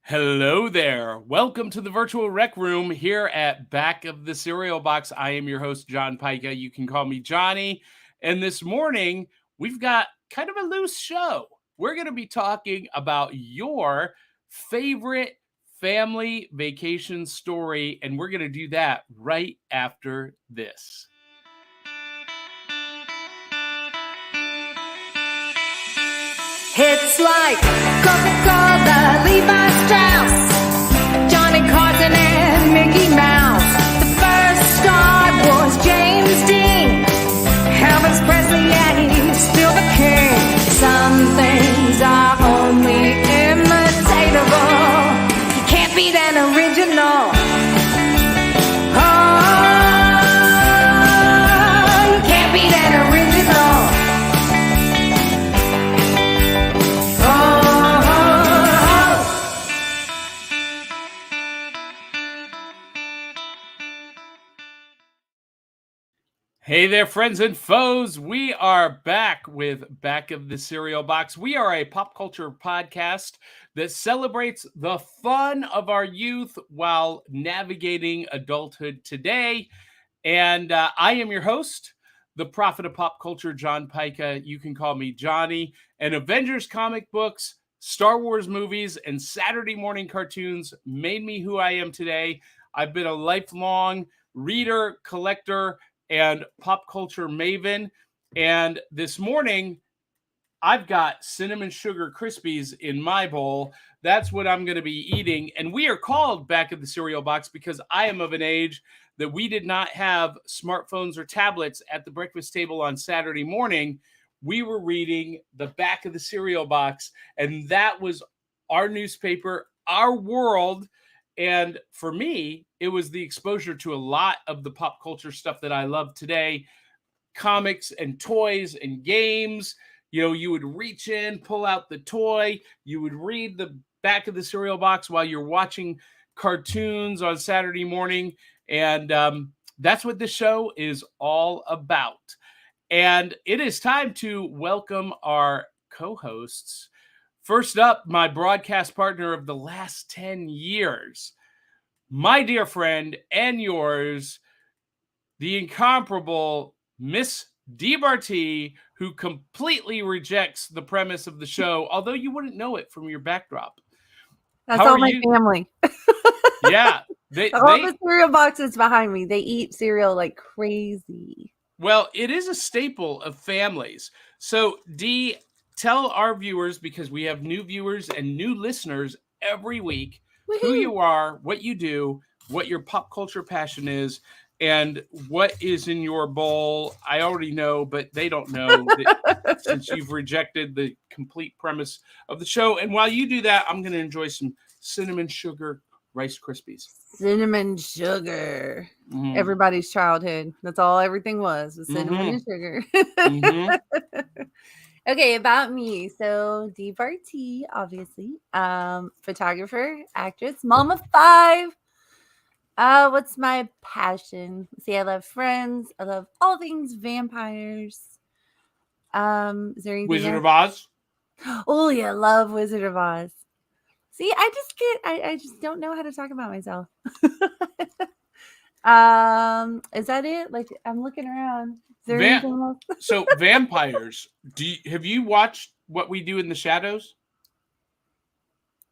Hello there. Welcome to the virtual rec room here at Back of the Cereal Box. I am your host, B.Pyka. You can call me Johnny. And this morning, we've got kind of a loose show. We're going to be talking about your favorite family vacation story, and we're going to do that right after this. It's like Coca-Cola, Levi Strauss, Johnny Carson and Mickey Mouse. The first star was James Dean. Elvis Presley, yeah, he's still the king. Some things are only imitatable. You can't beat an original. Oh, you can't beat an original. Hey there, friends and foes. We are back with Back of the Cereal Box. We are a pop culture podcast that celebrates the fun of our youth while navigating adulthood today. And I am your host, the prophet of pop culture, B.Pyka. You can call me Johnny. And Avengers comic books, Star Wars movies, and Saturday morning cartoons made me who I am today. I've been a lifelong reader, collector, and pop culture maven. And this morning, I've got cinnamon sugar Krispies in my bowl. That's what I'm going to be eating. And we are called Back of the Cereal Box because I am of an age that we did not have smartphones or tablets at the breakfast table on Saturday morning. We were reading the Back of the Cereal Box, and that was our newspaper, our world. And for me, it was the exposure to a lot of the pop culture stuff that I love today, comics and toys and games. You know, you would reach in, pull out the toy, you would read the Back of the Cereal Box while you're watching cartoons on Saturday morning. And that's what this show is all about. And it is time to welcome our co-hosts. First up, my broadcast partner of the last 10 years, my dear friend and yours, the incomparable Miss Dee Bartee, who completely rejects the premise of the show, although you wouldn't know it from your backdrop. That's all my family. Yeah. All the cereal boxes behind me, they eat cereal like crazy. Well, it is a staple of families. So, Dee, tell our viewers, because we have new viewers and new listeners every week, who you are, what you do, what your pop culture passion is, and what is in your bowl. I already know, but they don't know that since you've rejected the complete premise of the show. And while you do that, I'm going to enjoy some cinnamon sugar Rice Krispies. Cinnamon sugar. Mm. Everybody's childhood. That's all everything was cinnamon and sugar. Okay, about me. So Dee Bartee, obviously. Photographer, actress, mom of 5. What's my passion? See, I love Friends. I love all things vampires. Is there anything Wizard else? of Oz? Oh yeah, love Wizard of Oz. See, I just don't know how to talk about myself. Is that it? Like, I'm looking around. Is there anything else? So vampires. Have you watched What We Do in the Shadows?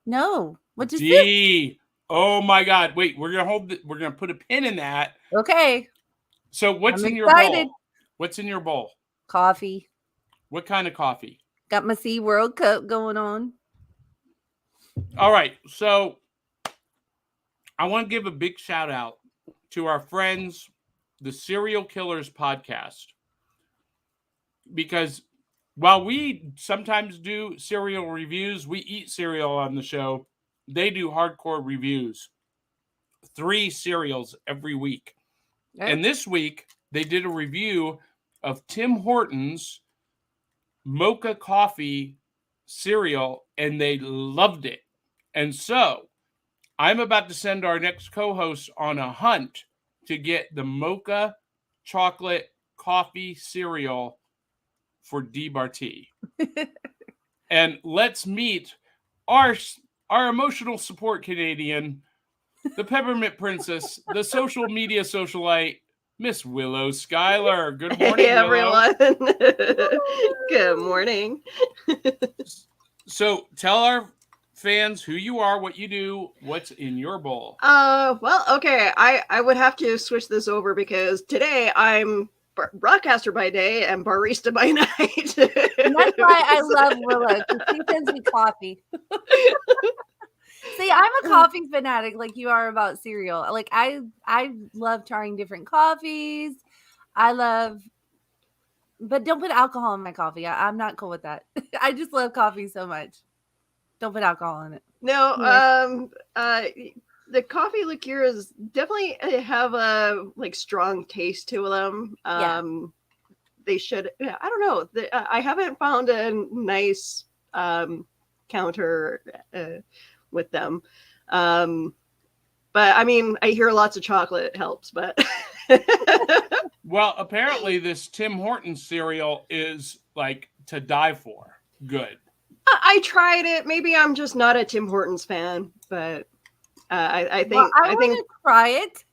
No. What is this? Oh my God! Wait, we're gonna put a pin in that. Okay. So what's in your bowl? What's in your bowl? Coffee. What kind of coffee? Got my Sea World Cup going on. All right, so I want to give a big shout out to our friends, the Serial Killers podcast, because while we sometimes do cereal reviews, we eat cereal on the show. They do hardcore reviews, 3 cereals every week. Yep. And this week, they did a review of Tim Hortons Mocha Coffee cereal, and they loved it. And so, I'm about to send our next co-host on a hunt to get the Mocha Chocolate Coffee cereal for Dee Bartee. And let's meet our our emotional support Canadian, the Peppermint Princess, the social media socialite, Miss Willow Skylor. Good morning, Hey, Willow. everyone. Good morning. So tell our fans who you are, what you do, what's in your bowl. Well, okay. I would have to switch this over because today I'm broadcaster by day and barista by night. And that's why I love Willow, because she sends me coffee. See, I'm a coffee fanatic like you are about cereal. Like I love trying different coffees. But don't put alcohol in my coffee. I'm not cool with that. I just love coffee so much. Don't put alcohol in it. No, the coffee liqueurs definitely have a like strong taste to them. They should. I don't know. I haven't found a nice counter with them. But I mean, I hear lots of chocolate helps, but Well, apparently this Tim Hortons cereal is like to die for. Good. I tried it. Maybe I'm just not a Tim Hortons fan, but I think I want to try it.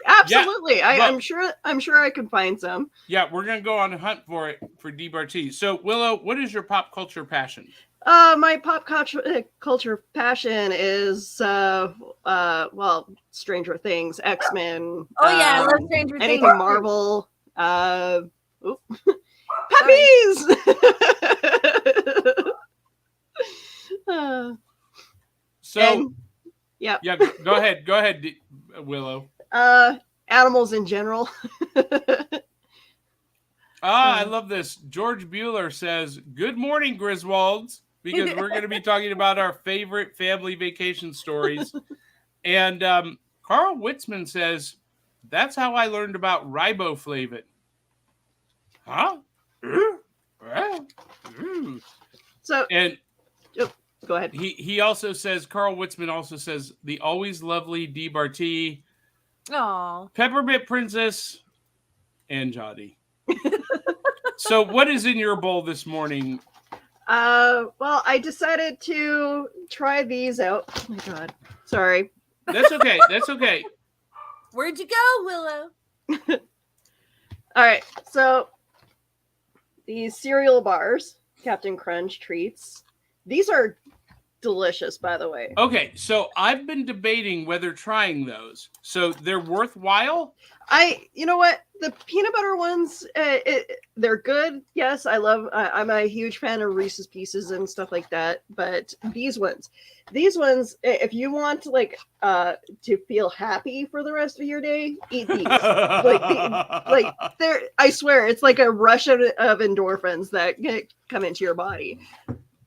Absolutely. Yeah, I'm sure I can find some. Yeah, we're gonna go on a hunt for it for Dee Bartee. So Willow, what is your pop culture passion? My pop culture passion is well, Stranger Things, X-Men. Oh yeah, I love Stranger Things. Anything Marvel. Puppies. So yeah. Go ahead, Willow. Animals in general. I love this. George Bueller says, "Good morning, Griswolds," because we're going to be talking about our favorite family vacation stories. And Carl Witzman says, "That's how I learned about riboflavin." Huh? So and go ahead. He also says, Carl Witzman also says, the always lovely Dee Bartee, Oh, Peppermint Princess, and Jody. So what is in your bowl this morning? Well, I decided to try these out. Oh my god. Sorry. That's okay. That's okay. where'd you go, Willow? All right. So these cereal bars, Captain Crunch treats. These are delicious, by the way. Okay, so I've been debating whether trying those. So they're worthwhile? You know what? The peanut butter ones, they're good. Yes, I'm a huge fan of Reese's Pieces and stuff like that. But these ones, if you want like to feel happy for the rest of your day, eat these. They're. I swear, it's like a rush of endorphins that come into your body.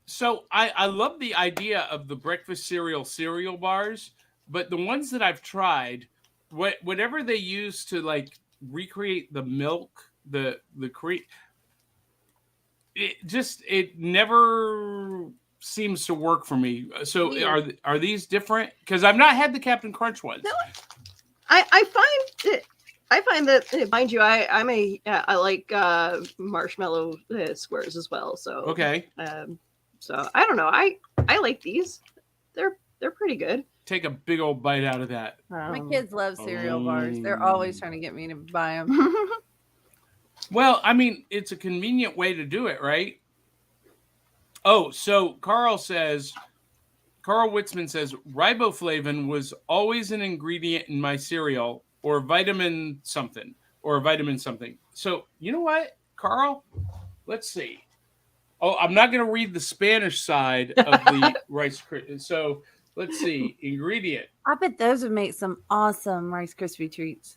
So I love the idea of the breakfast cereal bars, but the ones that I've tried, whatever they use to like recreate the milk, the cream, it never seems to work for me. So are these different? Because I've not had the Captain Crunch ones. No, I find that, mind you, I like marshmallow squares as well. So okay. So I don't know. I like these. They're pretty good. Take a big old bite out of that. My kids love cereal bars. They're always trying to get me to buy them. Well, I mean, it's a convenient way to do it, right? Oh, so Carl Witzman says, riboflavin was always an ingredient in my cereal or vitamin something. So, you know what, Carl? Let's see. Oh, I'm not going to read the Spanish side of the Rice Krispies. So let's see. Ingredient. I bet those would make some awesome Rice Krispie treats.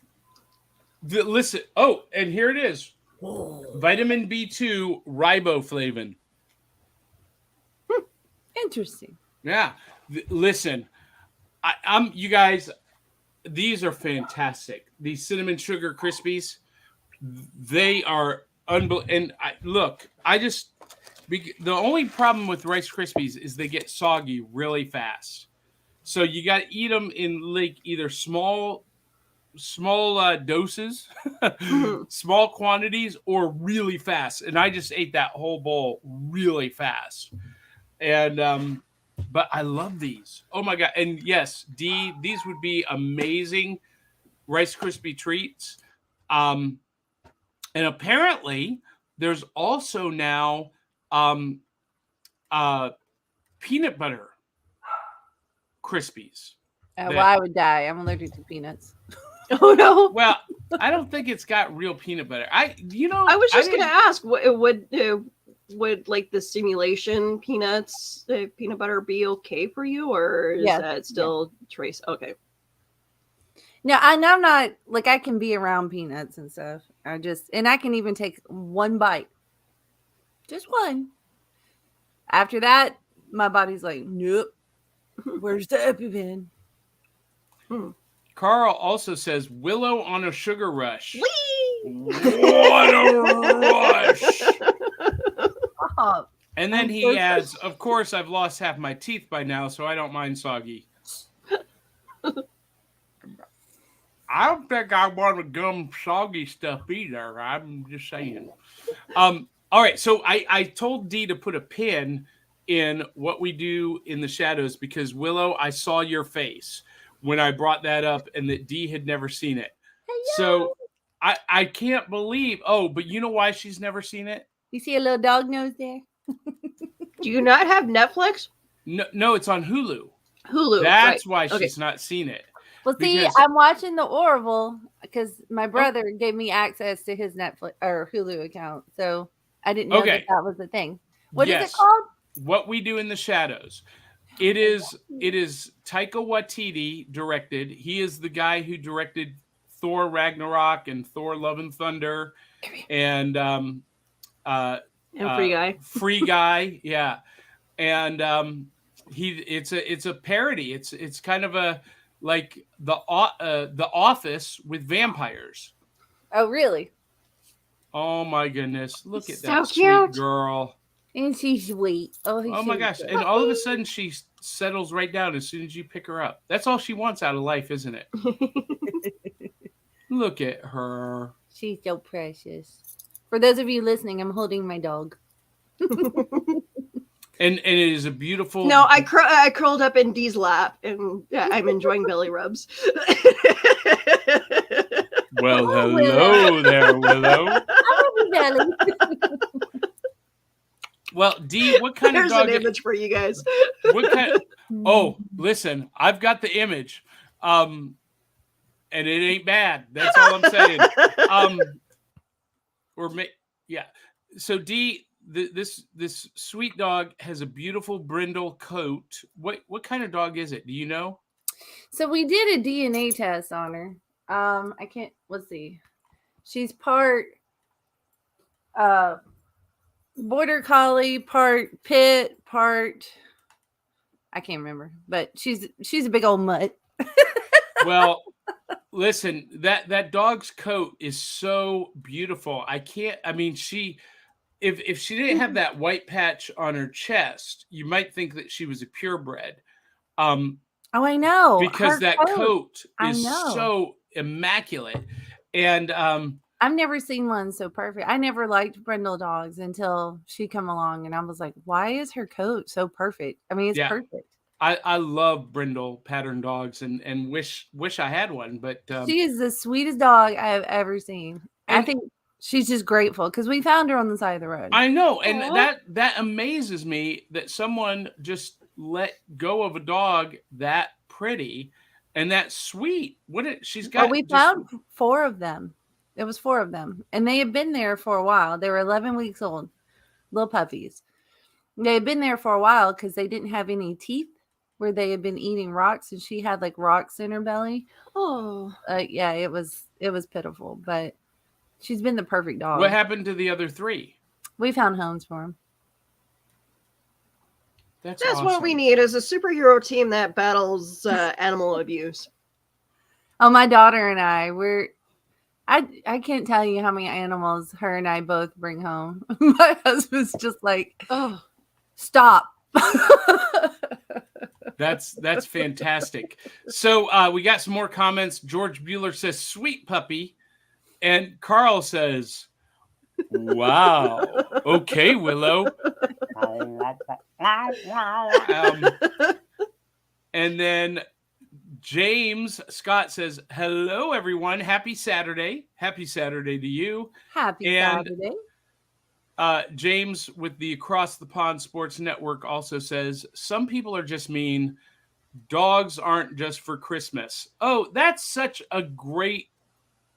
Listen. Oh, and here it is. Vitamin B2 riboflavin. Interesting. Yeah. Listen, I'm you guys. These are fantastic. These cinnamon sugar Krispies. They are unbelievable. And the only problem with Rice Krispies is they get soggy really fast. So you got to eat them in like either small doses, small quantities, or really fast. And I just ate that whole bowl really fast. And But I love these. Oh my God. And yes, Dee, these would be amazing Rice Krispie treats. And apparently there's also now um, peanut butter Krispies. Well, I would die. I'm allergic to peanuts. Oh no. Well, I don't think it's got real peanut butter. I was just going to ask, would like the simulation peanuts, peanut butter be okay for you, or is that still trace? Okay. No, I'm not like, I can be around peanuts and stuff. And I can even take one bite, just one. After that, my body's like, nope. Where's the EpiPen? Carl also says Willow on a sugar rush. Whee! What a rush! Oh, And then he adds, of course, I've lost half my teeth by now, so I don't mind soggy. I don't think I want to gum soggy stuff either. I'm just saying. All right, so I told Dee to put a pin in what we do in the shadows because, Willow, I saw your face when I brought that up and that Dee had never seen it. So I can't believe. Oh, but you know why she's never seen it? You see a little dog nose there? Do you not have Netflix? No, it's on Hulu. Hulu. That's why she's not seen it. Well, see, I'm watching the Orville because my brother gave me access to his Netflix or Hulu account, so I didn't know that was the thing. What is it called? What We Do in the Shadows. It is Taika Waititi directed. He is the guy who directed Thor Ragnarok and Thor Love and Thunder and Free Guy. Free Guy, yeah. And it's a parody. It's kind of a like the Office with vampires. Oh, really? Oh my goodness! Look at So that cute. sweet girl. And she's sweet. Oh my gosh! And all of a sudden, she settles right down as soon as you pick her up. That's all she wants out of life, isn't it? Look at her. She's so precious. For those of you listening, I'm holding my dog. And it is a beautiful. No, I curled up in Dee's lap, and I'm enjoying belly rubs. Well, hello there, Willow. Well, Dee, what kind of dog? There's an image for you guys. What kind? Oh, listen, I've got the image, and it ain't bad. That's all I'm saying. Yeah. So Dee, this sweet dog has a beautiful brindle coat. What kind of dog is it? Do you know? So we did a DNA test on her. I can't. Let's see. She's part border collie, part pit, part. I can't remember, but she's a big old mutt. Well, listen, that dog's coat is so beautiful. I mean, if she didn't have that white patch on her chest, you might think that she was a purebred. Oh, I know. Because that coat is so immaculate. And I've never seen one so perfect. I never liked brindle dogs until she come along, and I was like, why is her coat so perfect? I mean, it's perfect. I love brindle pattern dogs and wish I had one, but she is the sweetest dog I've ever seen. I think she's just grateful because we found her on the side of the road. I know, and that amazes me that someone just let go of a dog that pretty and that sweet. She's got? Well, we found 4 of them. It was 4 of them, and they had been there for a while. They were 11 weeks old, little puppies. They had been there for a while because they didn't have any teeth where they had been eating rocks, and she had like rocks in her belly. Oh, yeah, it was pitiful, but she's been the perfect dog. What happened to the other 3? We found homes for them. That's awesome. What we need is a superhero team that battles animal abuse. Oh, my daughter and I can't tell you how many animals her and I both bring home. My husband's just like, oh, stop. That's fantastic. So we got some more comments. George Bueller says, sweet puppy. And Carl says, wow. Okay, Willow. And then James Scott says, hello, everyone. Happy Saturday. Happy Saturday to you. Happy Saturday. James with the Across the Pond Sports Network also says, some people are just mean. Dogs aren't just for Christmas. Oh, that's such a great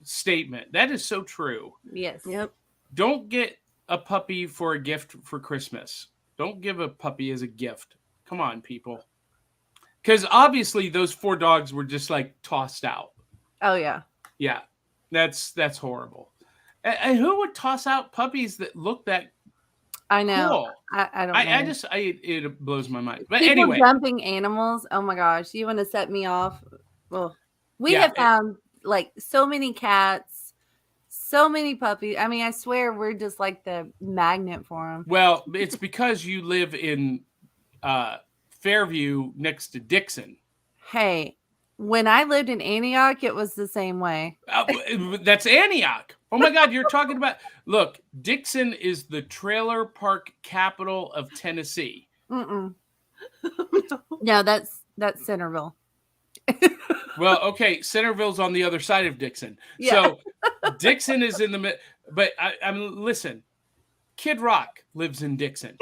statement. That is so true. Yes. Yep. Don't get a puppy for a gift for Christmas. Don't give a puppy as a gift. Come on, people. Because obviously those 4 dogs were just like tossed out. Oh, yeah. Yeah. That's horrible. And who would toss out puppies that look that I know. cool? I don't know. It blows my mind. But People anyway. dumping animals. Oh my gosh. You want to set me off? Well, we have found like so many cats, so many puppies. I mean, I swear we're just like the magnet for them. Well, it's because you live in Fairview next to Dixon. Hey, when I lived in Antioch, it was the same way. That's Antioch. Oh my God, you're talking about. Look, Dixon is the trailer park capital of Tennessee. No, that's Centerville. Well, okay, Centerville's on the other side of Dixon. Yeah. So Dixon is in the middle. But listen, Kid Rock lives in Dixon.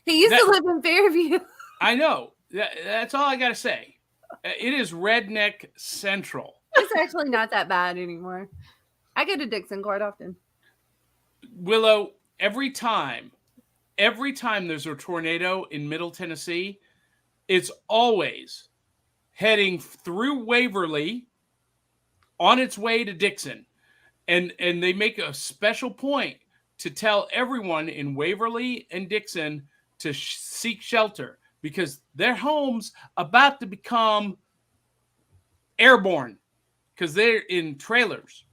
He used to live in Fairview. I know. That's all I got to say. It is redneck central. It's actually not that bad anymore. I go to Dixon quite often. Willow, every time there's a tornado in Middle Tennessee, it's always heading through Waverly on its way to Dixon. And they make a special point to tell everyone in Waverly and Dixon to seek shelter because their home's about to become airborne because they're in trailers.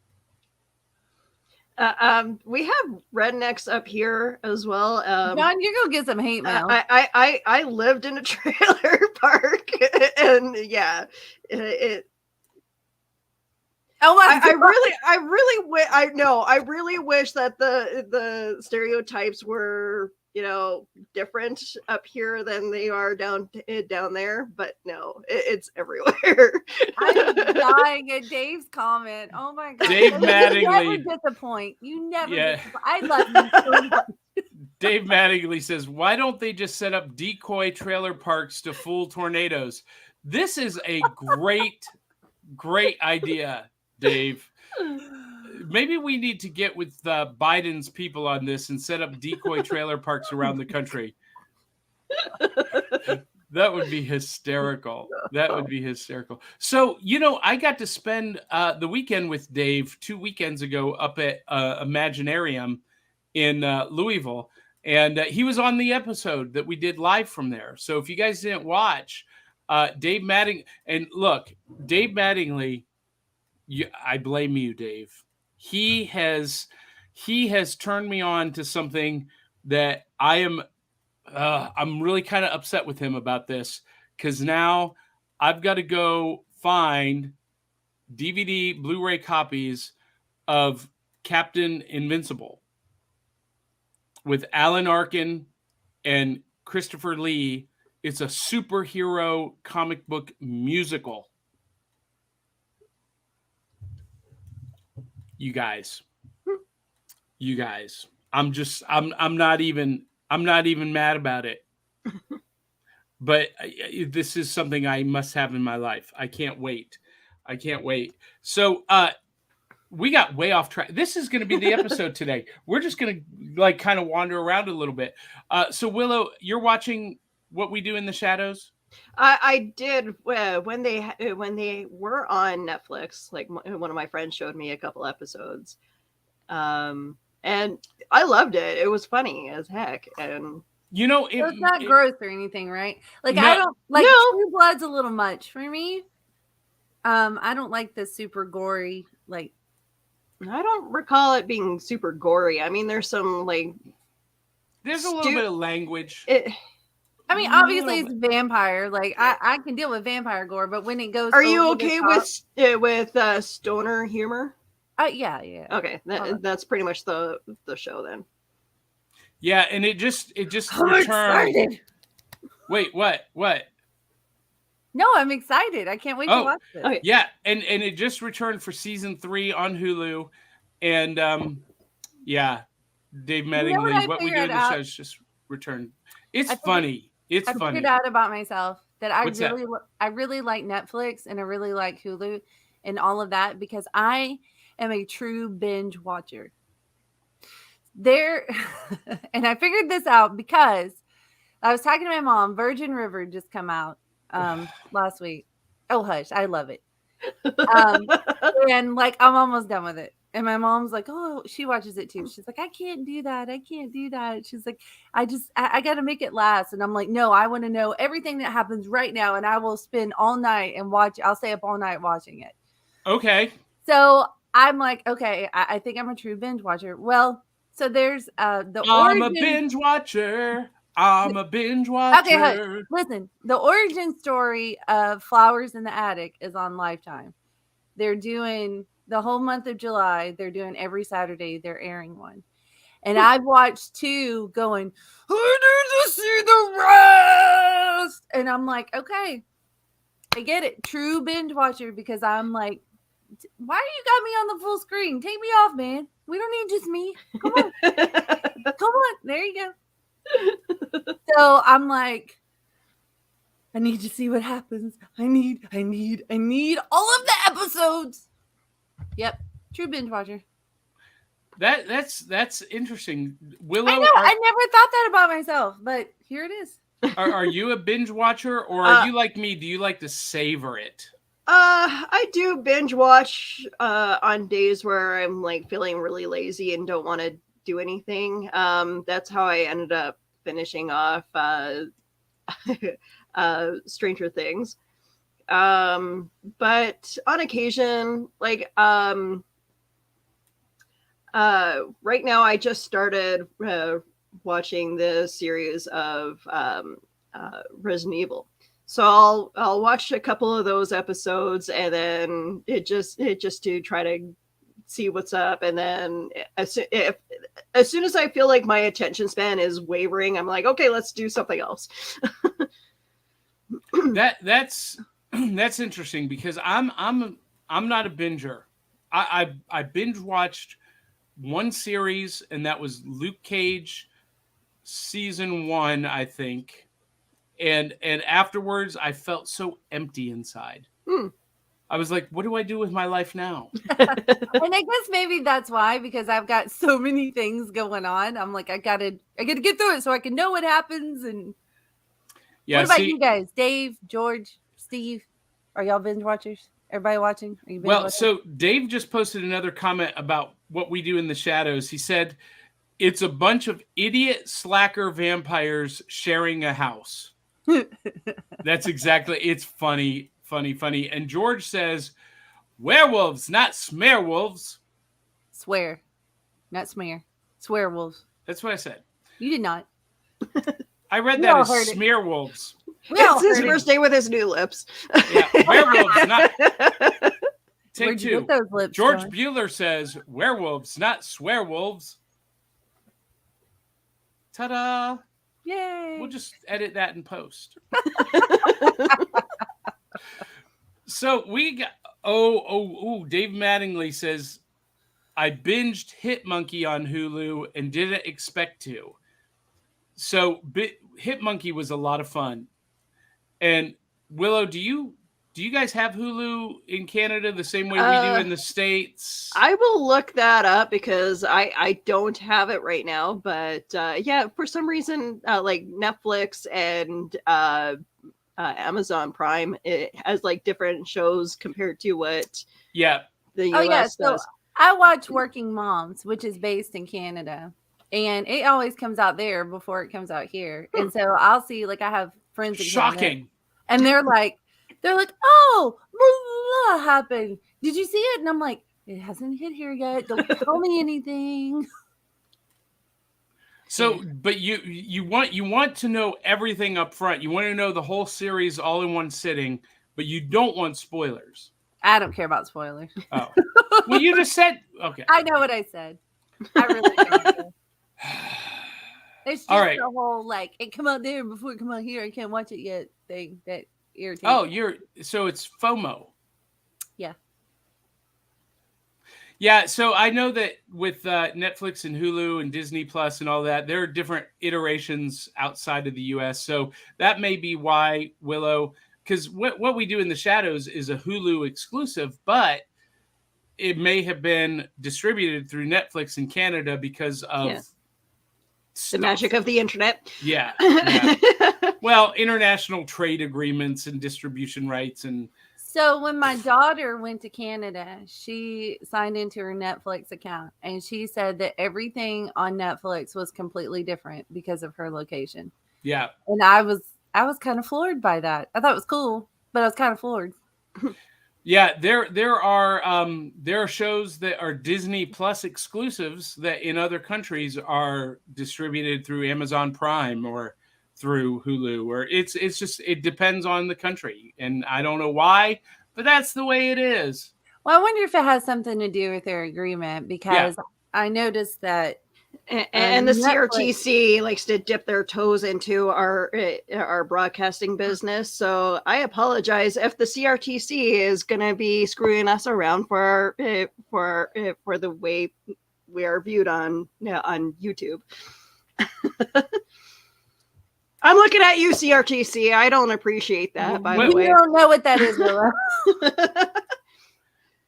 We have rednecks up here as well. John, you're gonna get some hate mail. I lived in a trailer park, and yeah, Oh my God. I really wish that the stereotypes were, different up here than they are down there, but no, it's everywhere. I'm dying at Dave's comment. Oh my God. Dave Mattingly. You never disappoint. You never disappoint. I love you so much. Dave Mattingly says, why don't they just set up decoy trailer parks to fool tornadoes? This is a great idea, Dave. Maybe we need to get with Biden's people on this and set up decoy trailer parks around the country. That would be hysterical. So, I got to spend the weekend with Dave 2 weekends ago up at Imaginarium in Louisville. And he was on the episode that we did live from there. So if you guys didn't watch, Dave Mattingly, and look, Dave Mattingly, I blame you, Dave. He has turned me on to something that I'm really kind of upset with him about this because now I've got to go find DVD Blu-ray copies of Captain Invincible with Alan Arkin and Christopher Lee. It's a superhero comic book musical. You guys, I'm not even mad about it, but this is something I must have in my life. I can't wait. So, we got way off track. This is going to be the episode today. We're just going to kind of wander around a little bit. So Willow, you're watching What We Do in the Shadows? I did when they were on Netflix. Like one of my friends showed me a couple episodes, and I loved it. It was funny as heck, and it's not gross or anything, right? Like No. I don't like True Blood's a little much for me. I don't like the super gory. Like I don't recall it being super gory. I mean, there's some there's a little bit of language. I mean, obviously it's vampire. Like I can deal with vampire gore, but when it goes, are you okay with stoner humor? Yeah. Okay, that's pretty much the show then. Yeah, and it just I'm returned. excited. Wait, what? No, I'm excited. I can't wait to watch this. Okay. Yeah, and it just returned for season 3 on Hulu, and yeah, Dave You know Mattingly, what I what we do figured in the out? shows just returned. It's I figured- funny. It's I funny. figured out about myself that I What's that? really like Netflix and I really like Hulu and all of that because I am a true binge watcher. There, and I figured this out because I was talking to my mom. Virgin River just come out last week. Oh hush, I love it. And like I'm almost done with it. And my mom's like, oh, she watches it too. She's like, I can't do that. I can't do that. She's like, I got to make it last. And I'm like, no, I want to know everything that happens right now. And I will spend all night and watch. I'll stay up all night watching it. Okay. So I'm like, okay, I think I'm a true binge watcher. Well, so there's the I'm origin. a binge watcher. I'm a binge watcher. Okay, hush. Listen, the origin story of Flowers in the Attic is on Lifetime. They're doing the whole month of July. They're doing every Saturday. They're airing one. And I've watched 2 going, I need to see the rest. And I'm like, okay, I get it. True binge watcher because I'm like, why you got me on the full screen? Take me off, man. We don't need just me. Come on. Come on. There you go. So I'm like, I need to see what happens. I need all of the episodes. Yep. True binge watcher. That's interesting. Willow, I know. I never thought that about myself, but here it is. are you a binge watcher or are you like me? Do you like to savor it? I do binge watch on days where I'm like feeling really lazy and don't want to do anything. That's how I ended up finishing off Stranger Things. But on occasion, like right now I just started watching the series of Resident Evil. So I'll watch a couple of those episodes and then it just to try to see what's up. And then as soon as I feel like my attention span is wavering, I'm like, okay, let's do something else. That's interesting because I'm not a binger. I binge watched one series and that was Luke Cage season 1, I think. And afterwards, I felt so empty inside. I was like, what do I do with my life now? And I guess maybe that's why, because I've got so many things going on. I'm like, I gotta get through it so I can know what happens. And Yeah. what about you guys? Dave, George, Steve? Are y'all binge watchers? Everybody watching? Are you binge watching? So Dave just posted another comment about what we do in the shadows. He said, it's a bunch of idiot slacker vampires sharing a house. That's exactly. It's funny. And George says, werewolves, not smearwolves. Swear, not smear. Swearwolves. That's what I said. You did not. I read We that all as heard it. smearwolves. It's his first day with his new lips. Yeah, werewolves, not. Take Where'd you 2. get those lips, George John? Bueller says, werewolves, not swearwolves. Ta-da! Yay! We'll just edit that in post. So we got Dave Mattingly says, I binged Hit Monkey on Hulu and didn't expect to. So Hit Monkey was a lot of fun. And Willow, do you guys have Hulu in Canada the same way we do in the States? I will look that up because I don't have it right now. But yeah, for some reason, like Netflix and Amazon Prime, it has like different shows compared to what the US does. So I watch Working Moms, which is based in Canada, and it always comes out there before it comes out here. And so I'll see, like, I have friends in Canada, Shocking. and they're like, oh, blah, blah, happened. Did you see it? And I'm like, it hasn't hit here yet. Don't tell me anything. So, but you want to know everything up front. You want to know the whole series all in one sitting, but you don't want spoilers. I don't care about spoilers. Oh, well, you just said okay. I know what I said. I really don't. It's just All right. the whole like it come out there before it come out here. I can't watch it yet thing that irritates. Oh, me. so it's FOMO. Yeah. Yeah, so I know that with Netflix and Hulu and Disney Plus and all that, there are different iterations outside of the US. So that may be why Willow, because what we do in the shadows is a Hulu exclusive, but it may have been distributed through Netflix in Canada because of the magic of the internet. Yeah. Well, international trade agreements and distribution rights and. So when my daughter went to Canada, she signed into her Netflix account and she said that everything on Netflix was completely different because of her location. Yeah. And I was kind of floored by that. I thought it was cool, but I was kind of floored. Yeah, there are shows that are Disney Plus exclusives that in other countries are distributed through Amazon Prime or through Hulu, or it's just it depends on the country, and I don't know why, but that's the way it is. Well, I wonder if it has something to do with their agreement because I noticed that. And the CRTC likes to dip their toes into our broadcasting business. So I apologize if the CRTC is going to be screwing us around for the way we are viewed on YouTube. I'm looking at you, CRTC. I don't appreciate that, by the way. You don't know what that is, Willow.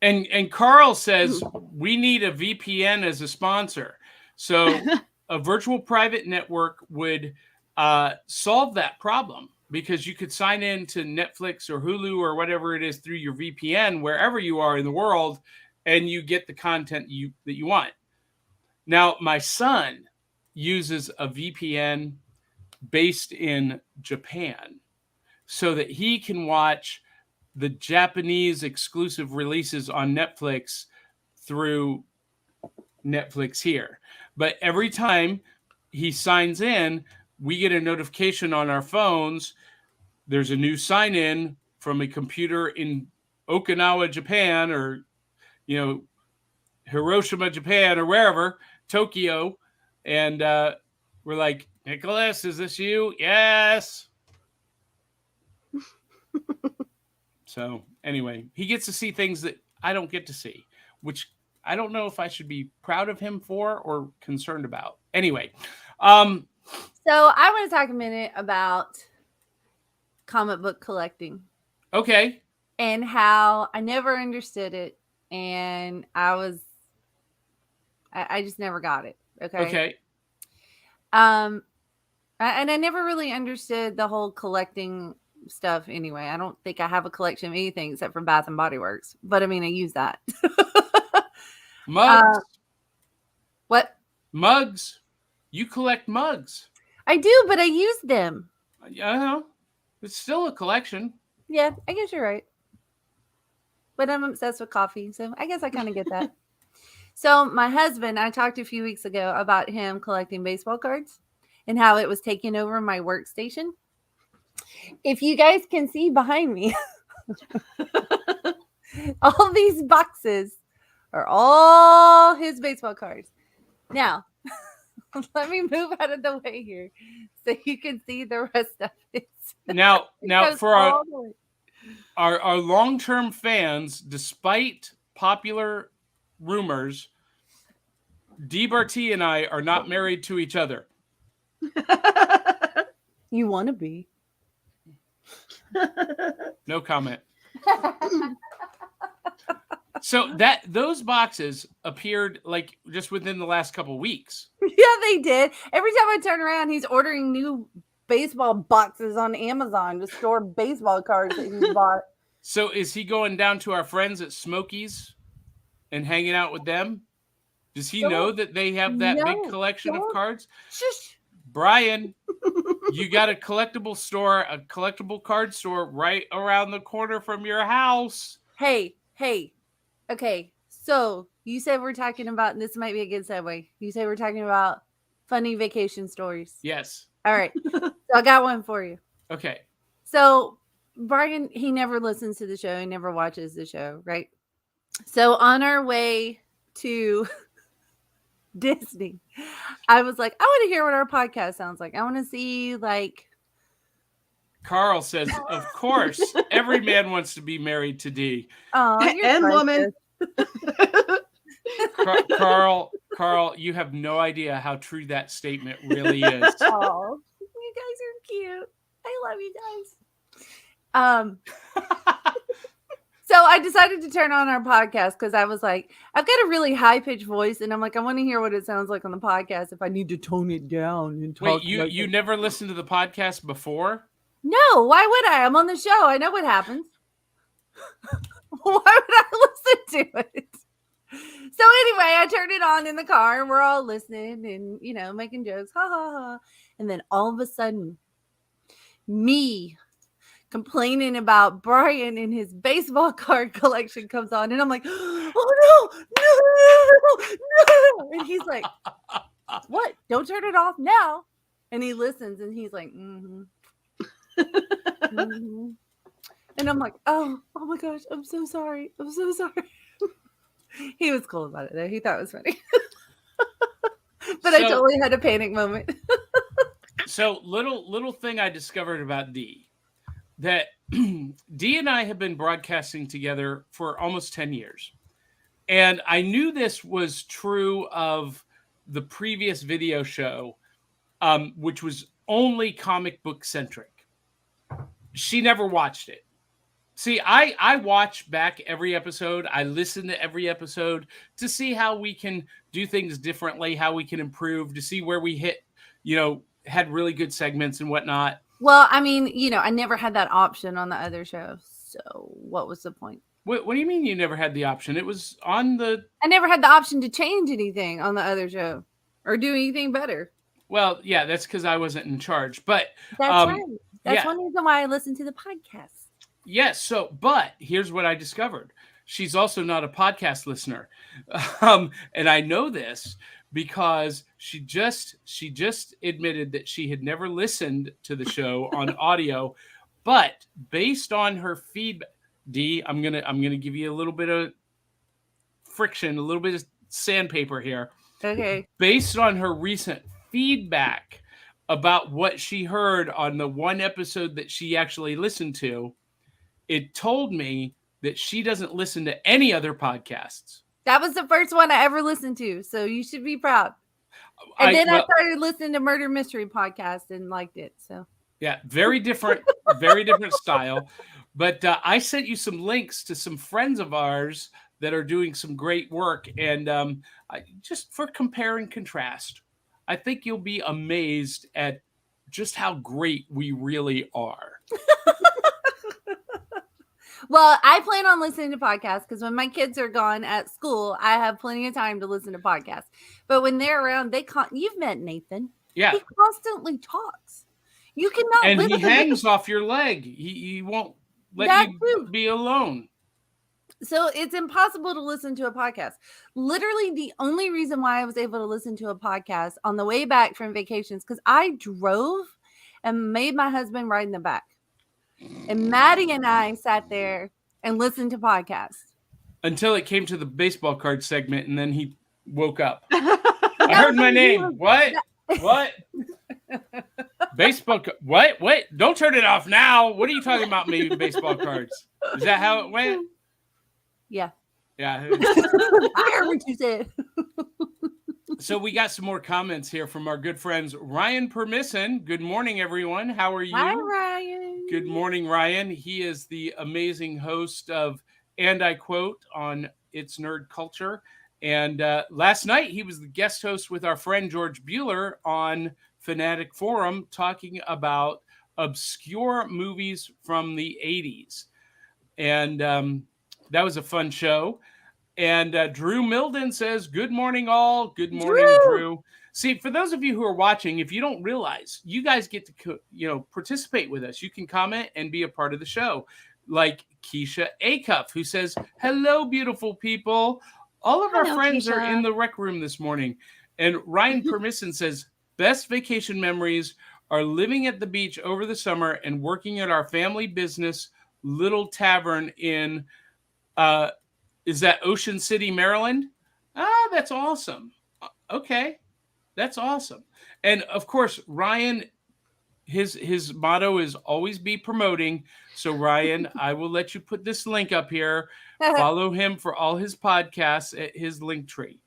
And Carl says we need a VPN as a sponsor. So a virtual private network would solve that problem because you could sign in to Netflix or Hulu or whatever it is through your VPN wherever you are in the world, and you get the content that you want. Now, my son uses a VPN based in Japan so that he can watch the Japanese exclusive releases on Netflix through Netflix here. But every time he signs in, we get a notification on our phones. There's a new sign in from a computer in Okinawa, Japan, or, Hiroshima, Japan, or wherever, Tokyo. And we're like, Nicholas, is this you? Yes. So anyway, he gets to see things that I don't get to see, which I don't know if I should be proud of him for or concerned about. Anyway. So I want to talk a minute about comic book collecting. Okay. And how I never understood it. And I just never got it. Okay. And I never really understood the whole collecting stuff anyway. I don't think I have a collection of anything except for Bath and Body Works. But I mean, I use that. Mugs. What? Mugs. You collect mugs. I do, but I use them. Yeah, it's still a collection. Yeah, I guess you're right. But I'm obsessed with coffee, so I guess I kind of get that. So my husband, I talked a few weeks ago about him collecting baseball cards and how it was taking over my workstation. If you guys can see behind me, all these boxes are all his baseball cards. Now, let me move out of the way here so you can see the rest of it. Now for our long-term fans, despite popular rumors, Dee Bartee and I are not married to each other. You want to be. No comment. So those boxes appeared like just within the last couple weeks. Yeah, they did. Every time I turn around, he's ordering new baseball boxes on Amazon to store baseball cards that he bought. So is he going down to our friends at Smokies and hanging out with them? Does he know that they have that big collection of cards? Shush. Brian, you got a collectible card store right around the corner from your house. Hey. Okay, so you said we're talking about, this might be a good segue. You said we're talking about funny vacation stories. Yes. All right. So I got one for you. Okay. So Brian, he never listens to the show. He never watches the show, right? So on our way to Disney. I was like, I want to hear what our podcast sounds like. I want to see like. Carl says, of course, every man wants to be married to Dee. Oh, and woman. Carl, you have no idea how true that statement really is. Oh, you guys are cute. I love you guys. So I decided to turn on our podcast because I was like, I've got a really high pitched voice, and I'm like, I want to hear what it sounds like on the podcast if I need to tone it down and talk. Wait, you never listened to the podcast before? No, why would I? I'm on the show. I know what happens. Why would I listen to it? So anyway, I turned it on in the car and we're all listening and, making jokes. Ha ha ha. And then all of a sudden, me complaining about Brian and his baseball card collection comes on. And I'm like, oh no. And he's like, what? Don't turn it off now. And he listens and he's like, mm-hmm. Mm-hmm. And I'm like, oh my gosh, I'm so sorry. He was cool about it though. He thought it was funny. But I totally had a panic moment. So little thing I discovered about Dee, that Dee and I have been broadcasting together for almost 10 years. And I knew this was true of the previous video show, which was only comic book centric. She never watched it. See, I watch back every episode. I listen to every episode to see how we can do things differently, how we can improve, to see where we hit, had really good segments and whatnot. Well, I mean, I never had that option on the other show. So what was the point? What do you mean you never had the option? It was on the... I never had the option to change anything on the other show or do anything better. Well, yeah, that's because I wasn't in charge. But that's right. That's one reason why I listen to the podcast. Yes. But here's what I discovered. She's also not a podcast listener. And I know this because she just admitted that she had never listened to the show on audio, but based on her feedback, Dee, I'm gonna give you a little bit of friction, a little bit of sandpaper here. Okay. Based on her recent feedback about what she heard on the one episode that she actually listened to, it told me that she doesn't listen to any other podcasts. That was the first one I ever listened to, so you should be proud. And then I started listening to Murder Mystery podcast and liked it. So yeah, very different style. But I sent you some links to some friends of ours that are doing some great work, and just for compare and contrast, I think you'll be amazed at just how great we really are. Well, I plan on listening to podcasts because when my kids are gone at school, I have plenty of time to listen to podcasts. But when they're around, you've met Nathan. Yeah. He constantly talks. You cannot. And he hangs off your leg. He won't let you be alone. So it's impossible to listen to a podcast. Literally, the only reason why I was able to listen to a podcast on the way back from vacations, because I drove and made my husband ride in the back. And Maddie and I sat there and listened to podcasts. Until it came to the baseball card segment, and then he woke up. I heard my name. What? Baseball what? Wait, don't turn it off now. What are you talking about, maybe baseball cards? Is that how it went? Yeah. Yeah. I heard what you said. So we got some more comments here from our good friends Ryan Permisson. Good morning, everyone. How are you? Hi, Ryan. Good morning, Ryan. He is the amazing host of And I Quote on It's Nerd Culture. And last night he was the guest host with our friend George Bueller on Fanatic Forum talking about obscure movies from the 80s. And that was a fun show. And Drew Milden says, good morning, all. Good morning, Drew. See, for those of you who are watching, if you don't realize, you guys get to, participate with us. You can comment and be a part of the show. Like Keisha Acuff, who says, hello, beautiful people. All of our friends are in the rec room this morning. And Ryan Permisson says, best vacation memories are living at the beach over the summer and working at our family business, Little Tavern in, is that Ocean City, Maryland? Ah, that's awesome. Okay. That's awesome. And of course, Ryan, his motto is always be promoting. So Ryan, I will let you put this link up here. Follow him for all his podcasts at his link tree.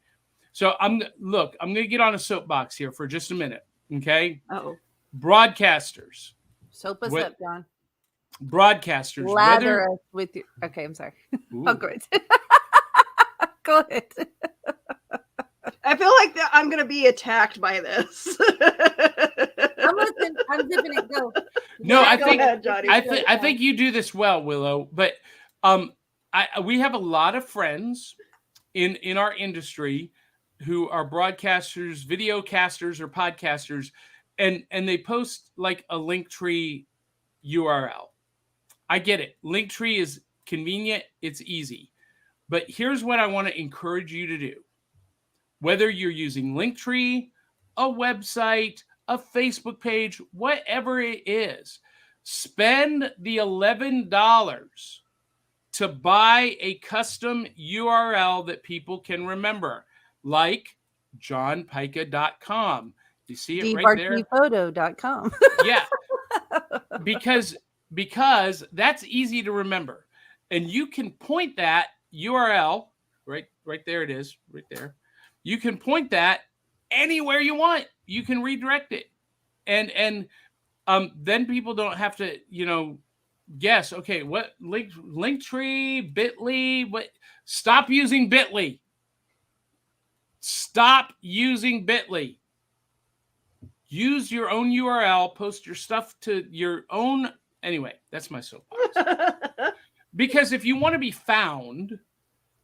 So I'm going to get on a soapbox here for just a minute. Okay. Oh, Broadcasters. Soap us What- up, John. Broadcasters. Lather us with your. Okay, I'm sorry. Oh, good. Go ahead. I feel like that I'm gonna be attacked by this. I'm zipping it. Go. No, I Go think ahead, Johnny. I think you do this well, Willow. But we have a lot of friends in our industry who are broadcasters, video casters, or podcasters, and they post like a Linktree URL. I get it. Linktree is convenient. It's easy. But here's what I want to encourage you to do. Whether you're using Linktree, a website, a Facebook page, whatever it is, spend the $11 to buy a custom URL that people can remember, like johnpyka.com. You see it right there? DeeBarteePhoto.com. Yeah. Because that's easy to remember. And you can point that URL, right there it is, right there. You can point that anywhere you want. You can redirect it. And then people don't have to, guess, okay, what Linktree, Bitly, what? Stop using Bitly. Stop using Bitly. Use your own URL, post your stuff to your own. Anyway, that's my soapbox. Because if you want to be found,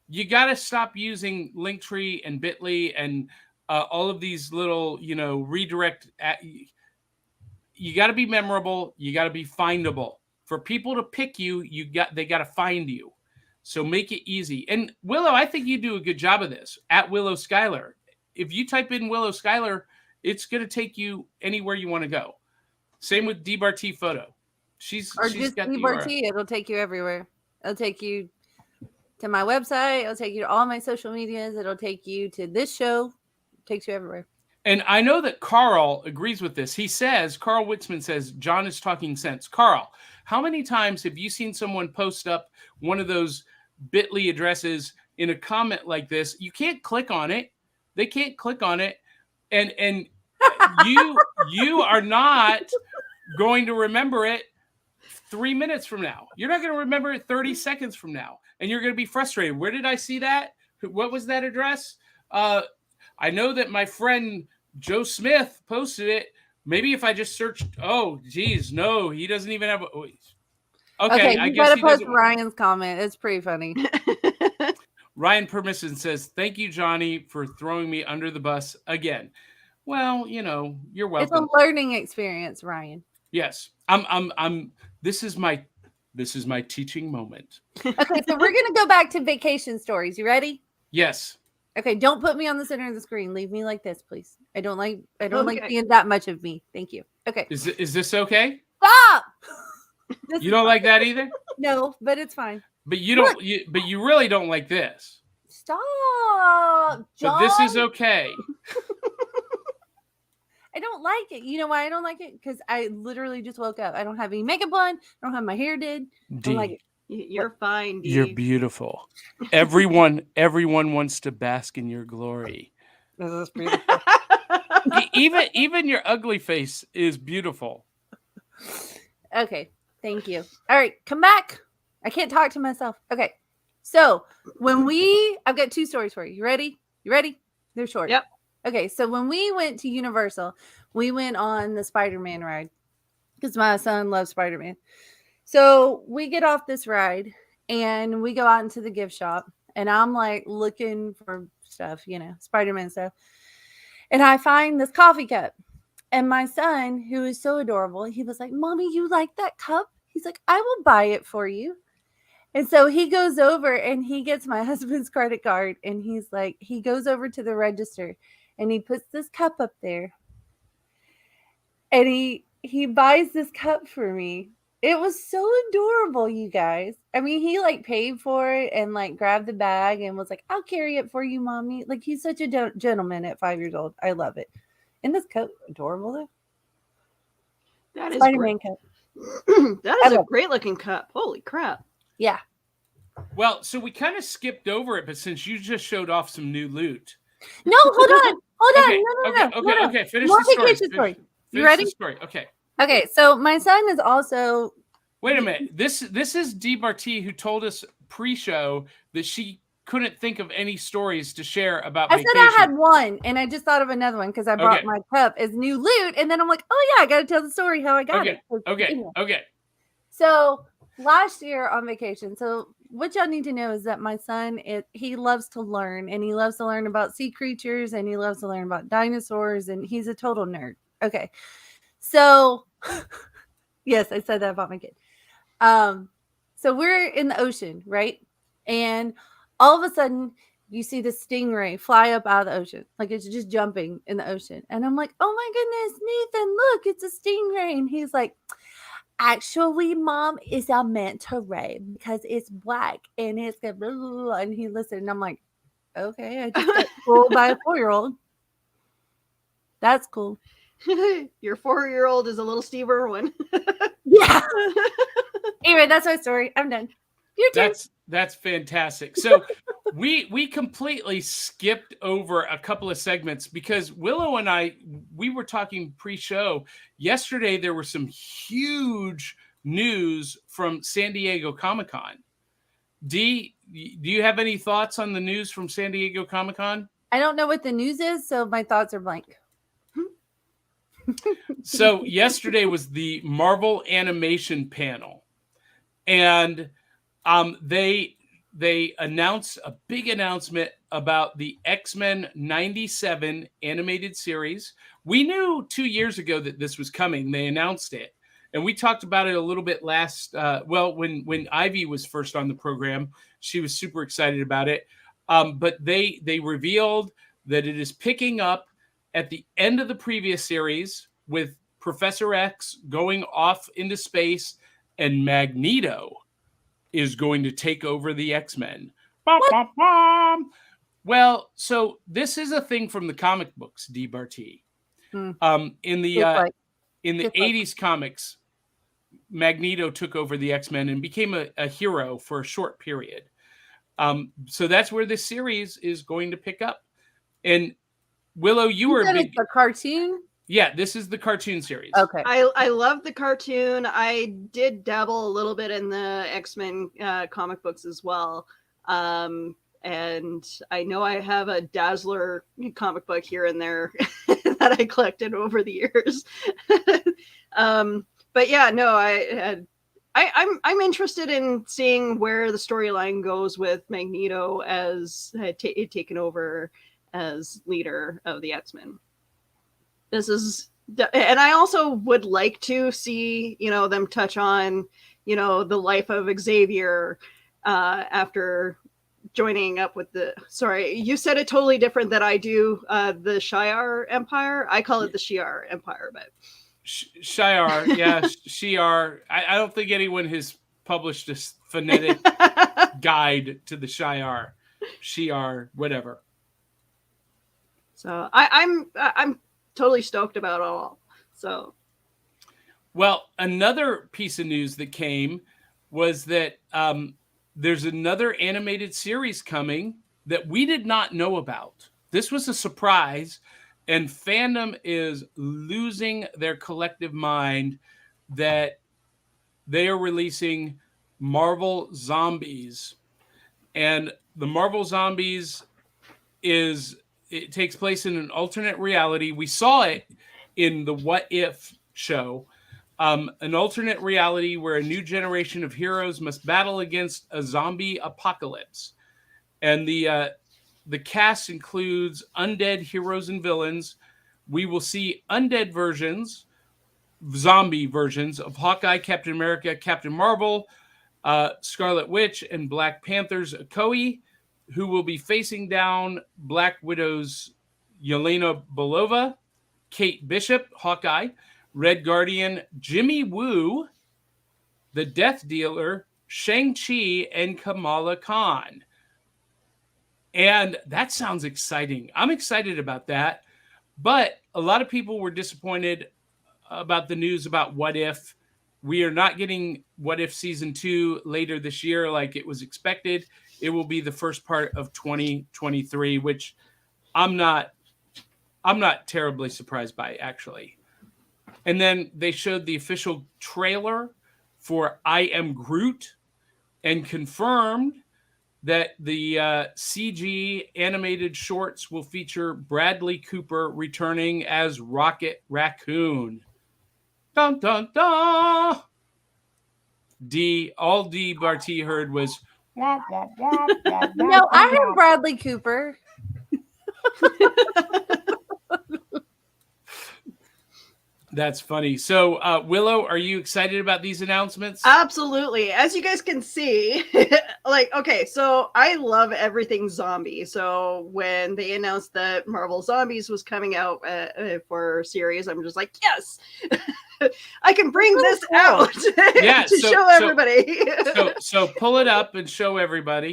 you got to stop using Linktree and Bitly and all of these little, redirect. You got to be memorable. You got to be findable. For people to pick you, they got to find you. So make it easy. And Willow, I think you do a good job of this at Willow Skylor. If you type in Willow Skylor, it's going to take you anywhere you want to go. Same with Dee Bartee Photo. She's just got Dee the URL. Bartee. It'll take you everywhere. It'll take you to my website. It'll take you to all my social medias. It'll take you to this show. It takes you everywhere. And I know that Carl agrees with this. Carl Witzman says, John is talking sense. Carl, how many times have you seen someone post up one of those Bitly addresses in a comment like this? You can't click on it. They can't click on it. And you are not going to remember it 3 minutes from now. You're not going to remember it 30 seconds from now. And you're going to be frustrated. Where did I see that? What was that address? I know that my friend Joe Smith posted it. Maybe if I just searched, oh, geez, no, he doesn't even have Okay, I you guess gotta he post doesn't. Ryan's comment. It's pretty funny. Ryan Permission says, thank you, Johnny, for throwing me under the bus again. Well, you're welcome. It's a learning experience, Ryan. Yes. This is my teaching moment. Okay, so we're gonna go back to vacation stories. You ready? Yes. Okay, don't put me on the center of the screen. Leave me like this, please. I don't like Okay. seeing that much of me. Thank you. Okay. Is this okay? Stop. You don't like that either? No, but it's fine. But you really don't like this. Stop, John. But this is okay. I don't like it. You know why I don't like it? Because I literally just woke up. I don't have any makeup on. I don't have my hair did. I don't like it. You're fine, Dee. You're beautiful. Everyone wants to bask in your glory. This is beautiful. Even your ugly face is beautiful. Okay, thank you. All right, come back. I can't talk to myself. Okay, so I've got two stories for you. You ready? They're short. Yep. Okay, so when we went to Universal, we went on the Spider-Man ride because my son loves Spider-Man. So we get off this ride and we go out into the gift shop and I'm like looking for stuff, Spider-Man stuff. And I find this coffee cup. And my son, who is so adorable, he was like, Mommy, you like that cup? He's like, I will buy it for you. And so he goes over and he gets my husband's credit card. And he's like, he goes over to the register and he puts this cup up there. And he buys this cup for me. It was so adorable, you guys. I mean, he like paid for it and like grabbed the bag and was like, "I'll carry it for you, mommy." Like he's such a gentleman at 5 years old. I love it. Isn't this coat adorable though? That is Spider-Man great. coat. That is a great looking cup. Holy crap. Yeah. Well, so we kind of skipped over it, but since you just showed off some new loot. No, hold on. Hold Okay, on. No. okay. Finish More the story. vacation story. You Finish ready? the story. Okay. Okay, so my son is also. Wait a minute. This is Dee Bartee, who told us pre-show that she couldn't think of any stories to share about I vacation. said I had one, and I just thought of another one because I brought Okay. my cup as new loot, and then I'm like, oh yeah, I got to tell the story how I got it. Okay. So last year on vacation, so what y'all need to know is that my son, he loves to learn, and he loves to learn about sea creatures, and he loves to learn about dinosaurs, and he's a total nerd. Okay, so yes, I said that about my kid. So we're in the ocean, right? And all of a sudden you see the stingray fly up out of the ocean. Like it's just jumping in the ocean. And I'm like, oh my goodness, Nathan, look, it's a stingray. And he's like, actually, Mom, it's a manta ray because it's black and it's got blah, blah, blah. And he listened. And I'm like, okay, I just got fooled by a 4-year-old. That's cool. Your 4-year-old is a little Steve Irwin. Yeah. Anyway, that's my story. I'm done. Your turn. That's fantastic. So we completely skipped over a couple of segments because Willow and we were talking pre-show. Yesterday there were some huge news from San Diego Comic-Con. Dee, do you have any thoughts on the news from San Diego Comic-Con? I don't know what the news is, so my thoughts are blank. So yesterday was the Marvel animation panel, and they announced a big announcement about the X-Men 97 animated series. We knew 2 years ago that this was coming. They announced it, and we talked about it a little bit last. When Ivy was first on the program, she was super excited about it. But they revealed that it is picking up at the end of the previous series with Professor X going off into space and Magneto is going to take over the X-Men. Well, so this is a thing from the comic books, Dee Bartee. In the 80s comics, Magneto took over the X-Men and became a hero for a short period. So that's where this series is going to pick up. And Willow, you were a big... It's a cartoon? Yeah, this is the cartoon series. Okay. I love the cartoon. I did dabble a little bit in the X-Men comic books as well. And I know I have a Dazzler comic book here and there that I collected over the years. But yeah, no, I'm interested in seeing where the storyline goes with Magneto as taken over as leader of the X-Men. And I also would like to see, them touch on, the life of Xavier after joining up with sorry, you said it totally different than I do, the Shi'ar Empire. I call it the Shi'ar Empire, but Shi'ar, yeah, Shi'ar. I don't think anyone has published a phonetic guide to the Shi'ar, whatever. So I'm totally stoked about it all. So, well, another piece of news that came was that there's another animated series coming that we did not know about. This was a surprise, and fandom is losing their collective mind that they are releasing Marvel Zombies. And the Marvel Zombies it takes place in an alternate reality. We saw it in the What If show, an alternate reality where a new generation of heroes must battle against a zombie apocalypse. And the cast includes undead heroes and villains. We will see undead versions, zombie versions of Hawkeye, Captain America, Captain Marvel, Scarlet Witch, and Black Panther's Okoye, who will be facing down Black Widow's Yelena Belova, Kate Bishop, Hawkeye, Red Guardian, Jimmy Woo, the Death Dealer, Shang-Chi, and Kamala Khan. And that sounds exciting. I'm excited about that. But a lot of people were disappointed about the news about What If. We are not getting What If Season 2 later this year like it was expected. It will be the first part of 2023, which I'm not terribly surprised by, actually. And then they showed the official trailer for I Am Groot and confirmed that the CG animated shorts will feature Bradley Cooper returning as Rocket Raccoon. Dun, dun, dun! All Dee Bartee heard was... No, I heard Bradley Cooper. That's funny. So, Willow, are you excited about these announcements? Absolutely. As you guys can see, okay, so I love everything zombie. So when they announced that Marvel Zombies was coming out for series, I'm just like, yes, I can bring this out to show everybody. So pull it up and show everybody.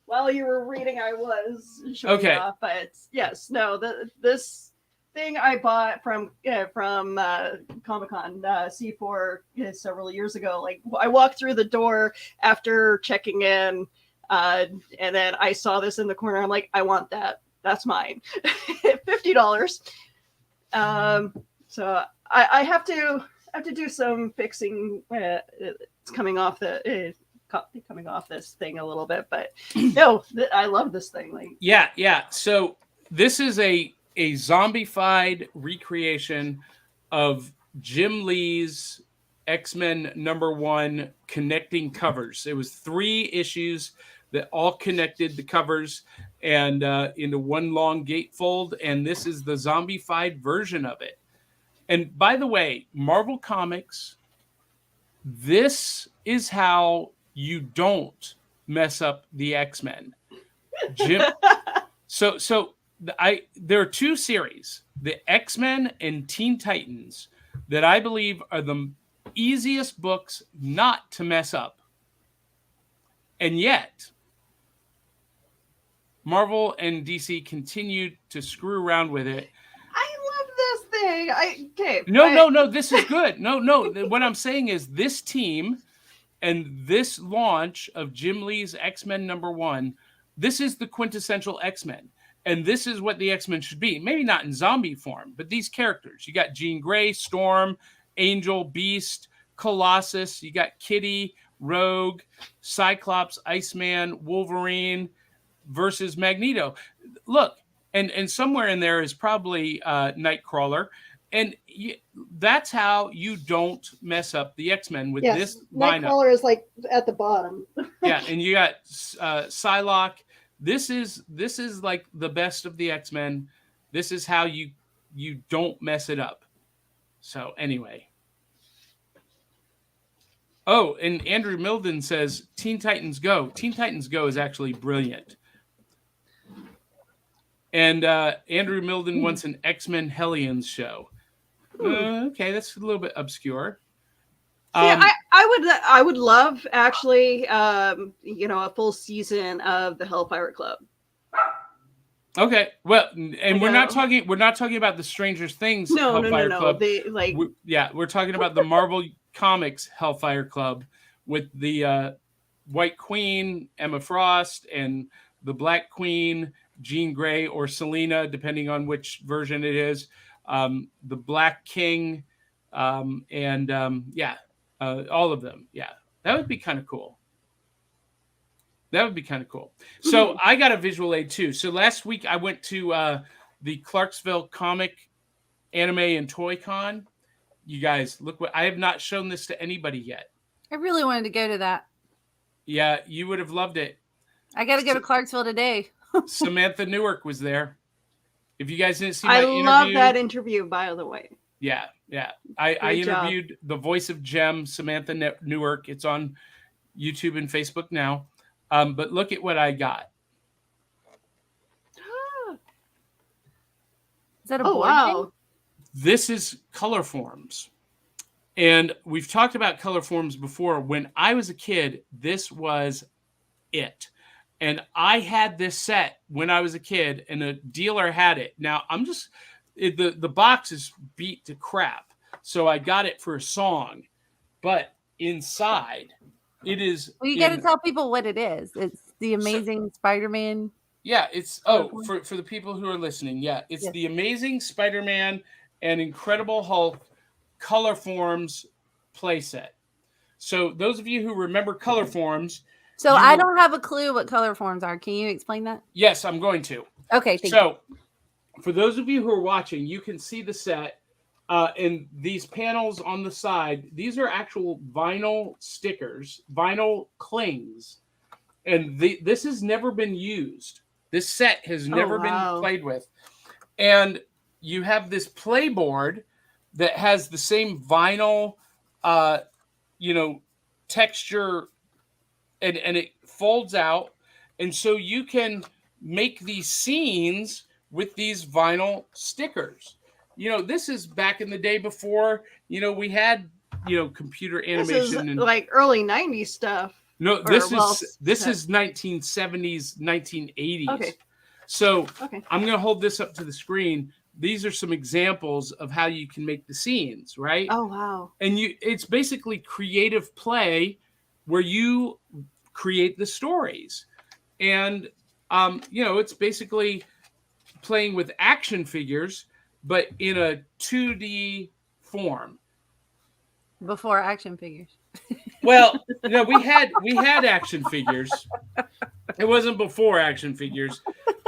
While you were reading, I was showing it off, but yes, no, this thing I bought from Comic-Con C4 several years ago. Like, I walked through the door after checking in, and then I saw this in the corner. I'm like, I want that. That's mine. $50. So I have to do some fixing. It's coming off this thing a little bit, but no, I love this thing. Like, yeah. So this is a zombified recreation of Jim Lee's X-Men #1 connecting covers. It was 3 issues that all connected the covers and into one long gatefold, and this is the zombified version of it. And by the way, Marvel Comics, this is how you don't mess up the X-Men. Jim, so there are 2 series, the X-Men and Teen Titans, that I believe are the easiest books not to mess up. And yet, Marvel and DC continued to screw around with it. I love this thing. No, this is good. No. What I'm saying is this team and this launch of Jim Lee's X-Men #1, this is the quintessential X-Men. And this is what the X-Men should be. Maybe not in zombie form, but these characters. You got Jean Grey, Storm, Angel, Beast, Colossus. You got Kitty, Rogue, Cyclops, Iceman, Wolverine versus Magneto. Look, and somewhere in there is probably Nightcrawler. And that's how you don't mess up the X-Men with this lineup. Nightcrawler is like at the bottom. Yeah, and you got Psylocke. This is like the best of the X-Men. This is how you don't mess it up. So anyway. Oh, and Andrew Milden says Teen Titans Go. Teen Titans Go is actually brilliant. And Andrew Milden wants an X-Men Hellions show. Okay, that's a little bit obscure. I would love actually, a full season of the Hellfire Club. Okay, well, and we're not talking about the Stranger Things Hellfire Club. We're talking about the Marvel Comics Hellfire Club with the White Queen, Emma Frost, and the Black Queen, Jean Grey or Selena, depending on which version it is. The Black King, and all of them. Yeah, that would be kind of cool. So I got a visual aid too. So last week I went to the Clarksville Comic Anime and Toy Con. You guys, look what I have not shown this to anybody yet. I really wanted to go to that. Yeah, you would have loved it. I got to go to Clarksville today. Samantha Newark was there. If you guys didn't see my interview. I love that interview, by the way. Yeah. I interviewed the voice of Jem, Samantha Newark. It's on YouTube and Facebook now. But look at what I got. Is that a board game? This is Color Forms. And we've talked about color forms before. When I was a kid, this was it. And I had this set when I was a kid, and a dealer had it. Now, the box is beat to crap. So I got it for a song. But inside, it is... Well, you got to tell people what it is. It's the Amazing Spider-Man. Yeah, it's... for the people who are listening, yeah. It's the Amazing Spider-Man and Incredible Hulk color forms playset. So those of you who remember color forms... So I don't have a clue what color forms are. Can you explain that? Yes, I'm going to. Okay, thank you. For those of you who are watching, you can see the set and these panels on the side. These are actual vinyl stickers, vinyl clings. And this has never been used. This set has never been played with. And you have this playboard that has the same vinyl, texture, and it folds out. And so you can make these scenes with these vinyl stickers. This is back in the day before, we had, computer animation. This is like early 90s stuff. No, this is 1970s, 1980s. Okay. So I'm going to hold this up to the screen. These are some examples of how you can make the scenes, right? Oh, wow. And it's basically creative play where you create the stories. And, it's basically playing with action figures, but in a 2D form. Before action figures. Well, we had action figures. It wasn't before action figures,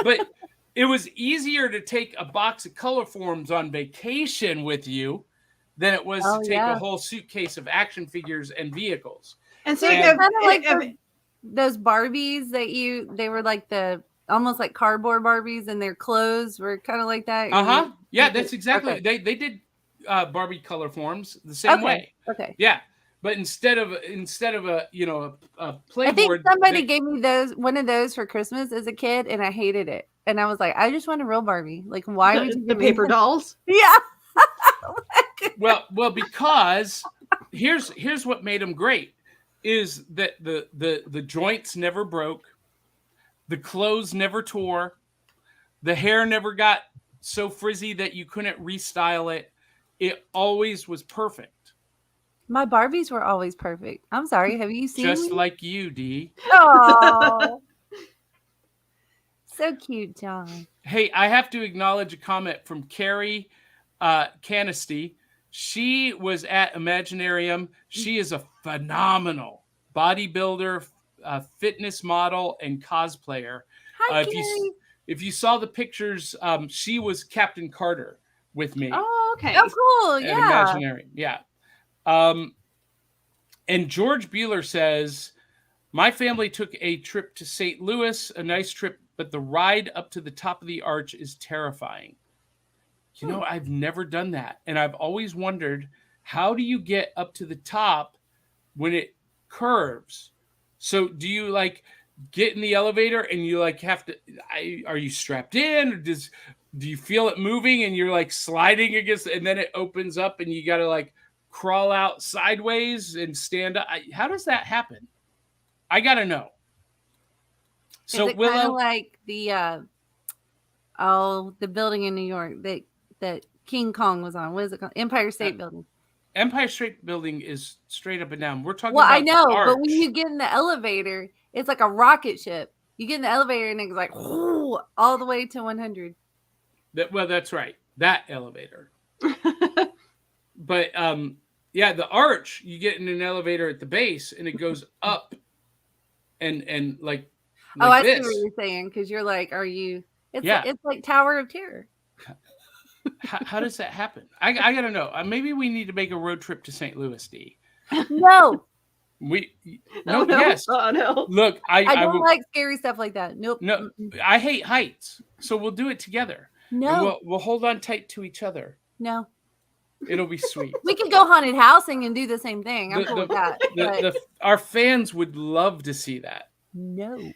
but it was easier to take a box of color forms on vacation with you than it was to take a whole suitcase of action figures and vehicles. And so kind of like those Barbies they were like almost like cardboard Barbies, and their clothes were kind of like that. Yeah, that's exactly. They did Barbie color forms the same way. Okay. Yeah. But instead of a playboard, I think somebody gave me one of those for Christmas as a kid, and I hated it. And I was like, I just want a real Barbie. Like, why would you the paper dolls? Yeah. well, because here's what made them great is that the joints never broke, the clothes never tore, the hair never got so frizzy that you couldn't restyle it. It always was perfect. My Barbies were always perfect. I'm sorry. Have you seen Just me? like you, Dee. Oh, so cute, John. Hey, I have to acknowledge a comment from Carrie Canisty. She was at Imaginarium. She is a phenomenal bodybuilder, fitness model, and cosplayer. Hi, Carrie. If you saw the pictures, she was Captain Carter with me. Oh, okay. Oh, cool. At Yeah. Imaginarium. Yeah. And George Bueller says, my family took a trip to St. Louis, a nice trip, but the ride up to the top of the arch is terrifying. I've never done that. And I've always wondered, how do you get up to the top when it curves? So do you get in the elevator and you have to, are you strapped in? Or do you feel it moving and you're sliding against, and then it opens up and you got to crawl out sideways and stand up? How does that happen? I got to know. So is it Willow, kind of like the building in New York that King Kong was on? What is it called? Empire State Building. Empire State Building is straight up and down. We're talking Well, about I know, the arch. but when you get in the elevator, it's like a rocket ship. You get in the elevator and it's like all the way to 100. That's right. That elevator. But the arch, you get in an elevator at the base and it goes up and like I this. see what you're saying, because you're like, are you? It's Yeah. it's like Tower of Terror. How does that happen? I gotta know. Maybe we need to make a road trip to St. Louis, Dee. No, Yes. Oh, no. Look, I don't like scary stuff like that. Nope. No, I hate heights. So we'll do it together. No. And we'll hold on tight to each other. No. It'll be sweet. We could go haunted housing and do the same thing. I'm cool with that. But Our fans would love to see that. no.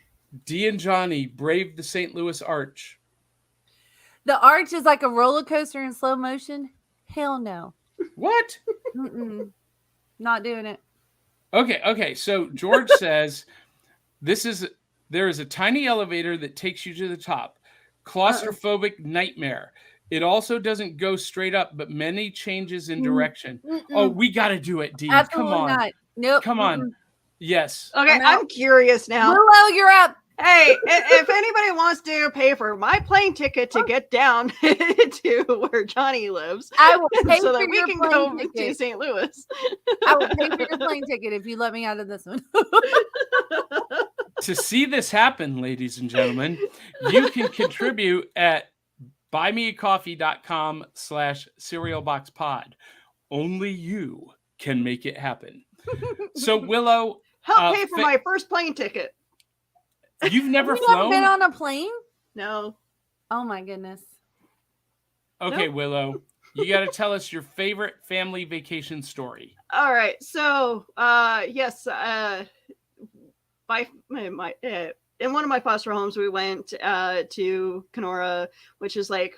Dee and Johnny braved the St. Louis Arch. The arch is like a roller coaster in slow motion. Hell no. What? Mm-mm. Not doing it. Okay. So George says there is a tiny elevator that takes you to the top. Claustrophobic nightmare. It also doesn't go straight up, but many changes in direction. Oh, we got to do it, Dee. Absolutely Come on. not. Nope. Come on. Yes. Okay, I'm out. I'm curious now. Willow, you're up. Hey, if anybody wants to pay for my plane ticket to get down to where Johnny lives, I will pay so for that we your can plane go ticket. to St. Louis. I will pay for your plane ticket if you let me out of this one. To see this happen, ladies and gentlemen, you can contribute at buymeacoffee.com/cerealboxpod. Only you can make it happen. So Willow, Help pay for my first plane ticket. You've never You flown? never been on a plane? No. Oh my goodness. Okay, Nope. Willow, you got to tell us your favorite family vacation story. All right. So, yes, in one of my foster homes, we went to Kenora, which is like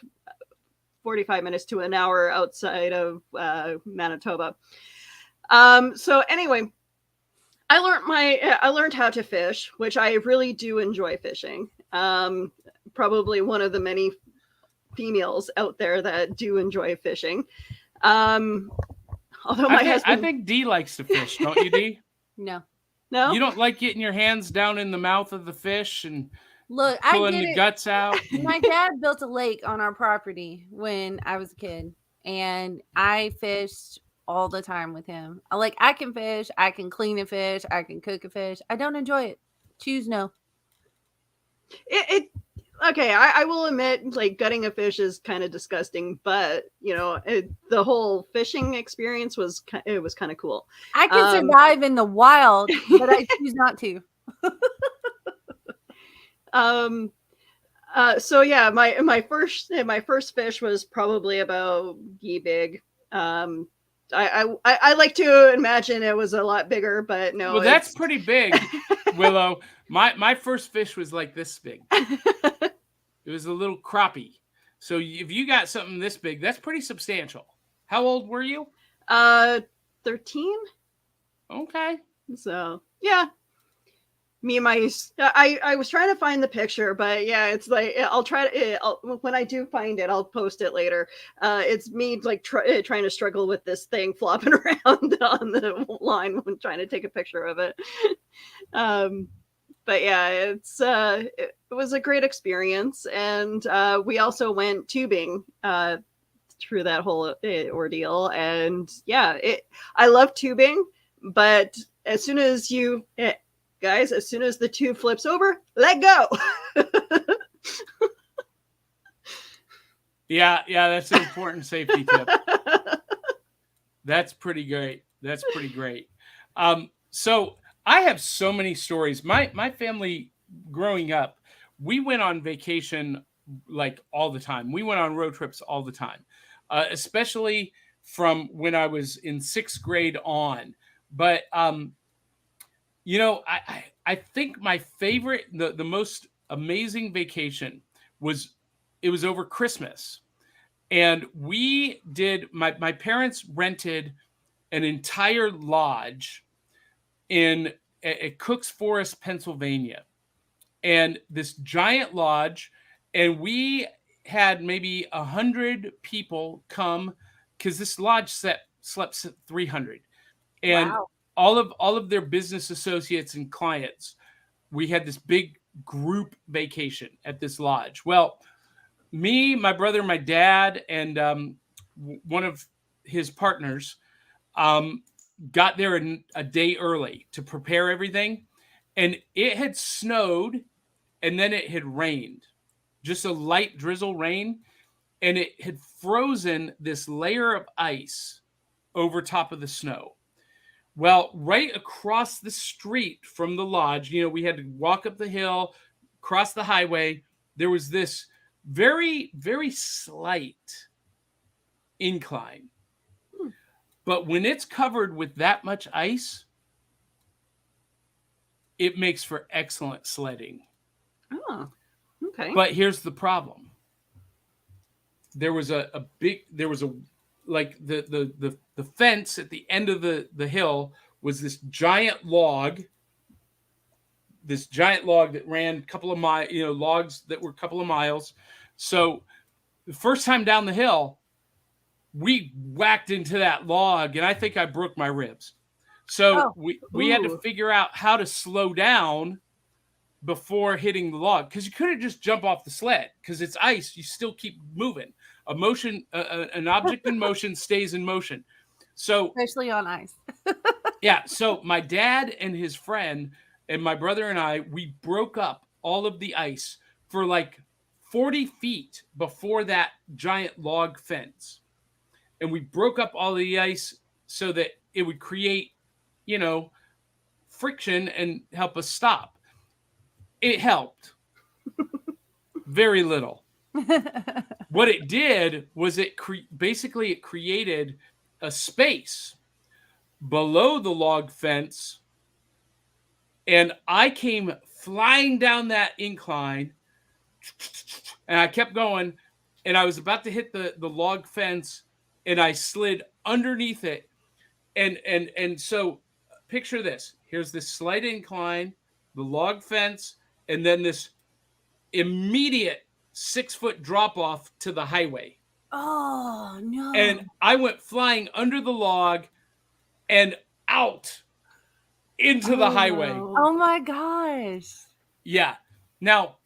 45 minutes to an hour outside of Manitoba. So anyway, I learned how to fish, which I really do enjoy fishing. Probably one of the many females out there that do enjoy fishing. Although I think Dee likes to fish, don't you, Dee? No. No, You don't like getting your hands down in the mouth of the fish and Look, I pulling get the it. guts out. My dad built a lake on our property when I was a kid, and I fished all the time with him. I can fish, I can clean a fish, I can cook a fish. I don't enjoy it. Choose no. Okay, I will admit, like, gutting a fish is kind of disgusting, but the whole fishing experience was kind of cool. I can survive in the wild, but I choose not to. So yeah, my first fish was probably about yee big. I like to imagine it was a lot bigger, but no. Well, that's pretty big, Willow. My first fish was like this big. It was a little crappie. So if you got something this big, that's pretty substantial. How old were you? 13. Okay. So yeah. Me and my, I was trying to find the picture, but yeah, it's like I'll try to. When I do find it, I'll post it later. It's me like trying to struggle with this thing flopping around on the line when trying to take a picture of it. But yeah, it was a great experience, and we also went tubing through that whole ordeal, and yeah, I love tubing, but as soon as guys, as soon as the tube flips over, let go. Yeah, that's an important safety tip. That's pretty great. So I have so many stories. My family growing up, we went on vacation like all the time. We went on road trips all the time, especially from when I was in 6th grade on. But I think my favorite, the most amazing vacation was over Christmas. And we did, my parents rented an entire lodge at Cook's Forest, Pennsylvania. And this giant lodge, and we had maybe 100 people come because this lodge slept 300. And wow. all of their business associates and clients, we had this big group vacation at this lodge. Well, me, my brother, my dad, and one of his partners got there a day early to prepare everything. And it had snowed, and then it had rained, just a light drizzle rain. And it had frozen this layer of ice over top of the snow. Well, right across the street from the lodge, we had to walk up the hill, cross the highway. There was this very, very slight incline. But when it's covered with that much ice, it makes for excellent sledding. Oh, okay. But here's the problem. There was a like the fence at the end of the hill was this giant log. This giant log that ran a couple of miles, logs that were a couple of miles. So the first time down the hill, we whacked into that log, and I think I broke my ribs. So we had to figure out how to slow down before hitting the log, because you couldn't just jump off the sled because it's ice. You still keep moving. An object in motion stays in motion. So especially on ice. yeah. So my dad and his friend and my brother and I, we broke up all of the ice for like 40 feet before that giant log fence. And we broke up all the ice so that it would create, friction and help us stop. It helped. Very little. What it did was it created a space below the log fence, and I came flying down that incline, and I kept going, and I was about to hit the log fence, and I slid underneath it, and so picture this. Here's this slight incline, the log fence, and then this immediate 6-foot drop off to the highway. Oh no. And I went flying under the log and out into the highway. No. Oh my gosh. Yeah. Now,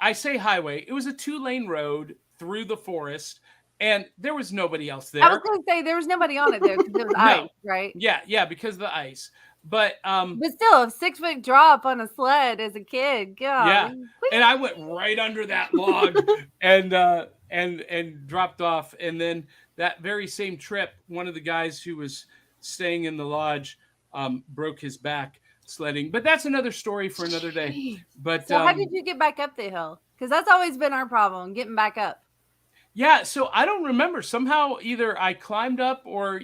I say highway. It was a 2-lane road through the forest, and there was nobody else there. I was going to say there was nobody on it there because it was ice, right? Yeah, because of the ice. But still, a 6-foot drop on a sled as a kid. God. Yeah. And I went right under that log and dropped off. And then that very same trip, one of the guys who was staying in the lodge broke his back sledding. But that's another story for another day. But so how did you get back up the hill? Because that's always been our problem, getting back up. Yeah, so I don't remember. Somehow either I climbed up or,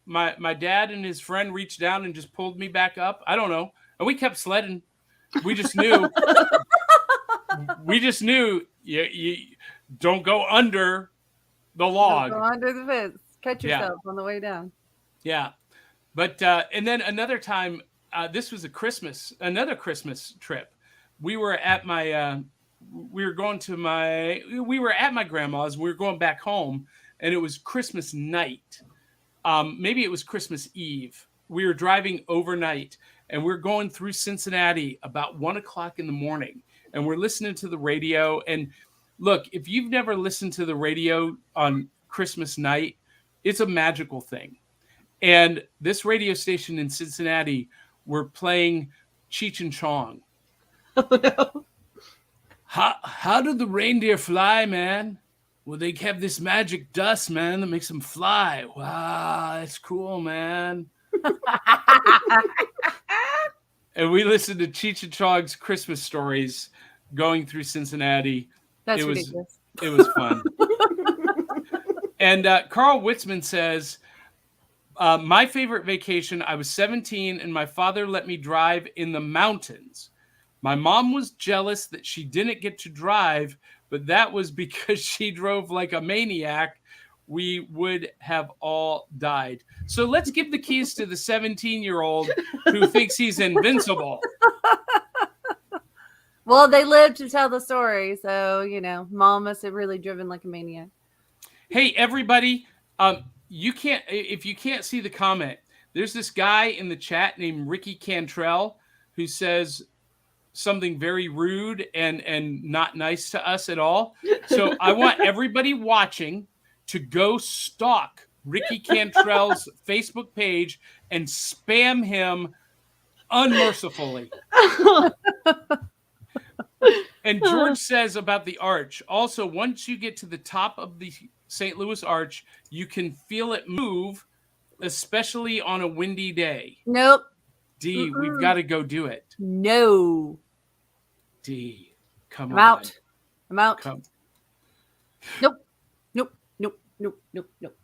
my dad and his friend reached down and just pulled me back up. I don't know. And we kept sledding. We just knew. You don't go under the log. Don't go under the fence. Cut yourself on the way down. Yeah. But and then another time, this was another Christmas trip. We were at my we were at my grandma's. We were going back home, and it was Christmas night. Maybe it was Christmas Eve. We were driving overnight, and we're going through Cincinnati about 1:00 in the morning, and we're listening to the radio. And look, if you've never listened to the radio on Christmas night, it's a magical thing. And this radio station in Cincinnati were playing Cheech and Chong. Oh, no. How did the reindeer fly, man? Well, they have this magic dust, man, that makes them fly. Wow, that's cool, man. And we listened to Cheech and Chong's Christmas stories going through Cincinnati. That's ridiculous. It was fun. And Carl Witzman says, my favorite vacation, I was 17 and my father let me drive in the mountains. My mom was jealous that she didn't get to drive, but that was because she drove like a maniac. We would have all died. So let's give the keys to the 17-year-old who thinks he's invincible. Well, they lived to tell the story. So, mom must have really driven like a maniac. Hey, everybody, if you can't see the comment, there's this guy in the chat named Ricky Cantrell who says something very rude and not nice to us at all. So I want everybody watching to go stalk Ricky Cantrell's Facebook page and spam him unmercifully. And George says about the arch, also, once you get to the top of the St. Louis Arch, you can feel it move, especially on a windy day. Nope. Dee, we've got to go do it. No. Dee, come I'm on. out. I'm out. Come. Nope. Nope. Nope. Nope. Nope. Nope.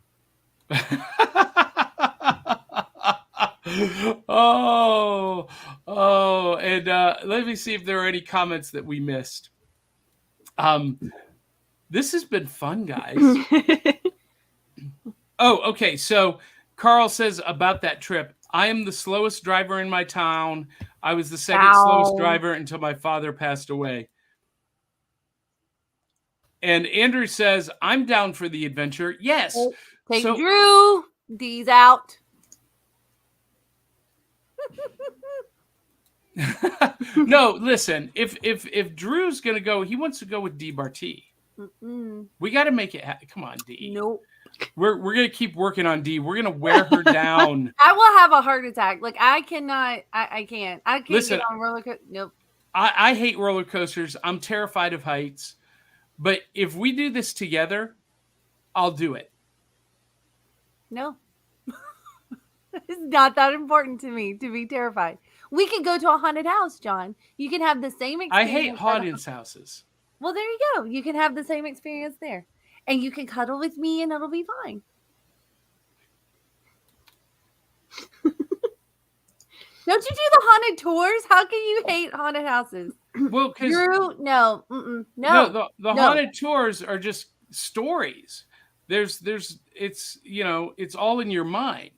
And let me see if there are any comments that we missed. This has been fun, guys. Oh, okay. So Carl says about that trip, I am the slowest driver in my town. I was the second slowest Ow. driver until my father passed away. And Andrew says, I'm down for the adventure. Yes. Take So Drew. Dee's out. no, listen. If Drew's gonna go, he wants to go with Dee Bartee. We got to make it happen. Come on, Dee. Nope. We're gonna keep working on Dee. We're gonna wear her down. I will have a heart attack. Like I cannot. I can't. I can't Listen, get on roller coaster. Nope. I hate roller coasters. I'm terrified of heights. But if we do this together, I'll do it. No. It's not that important to me to be terrified. We could go to a haunted house, John. You can have the same experience. I hate haunted houses. Well, there you go. You can have the same experience there. And you can cuddle with me and it'll be fine. Don't you do the haunted tours? How can you hate haunted houses? Well, because Drew, no. No. the No. haunted tours are just stories. There's it's it's all in your mind.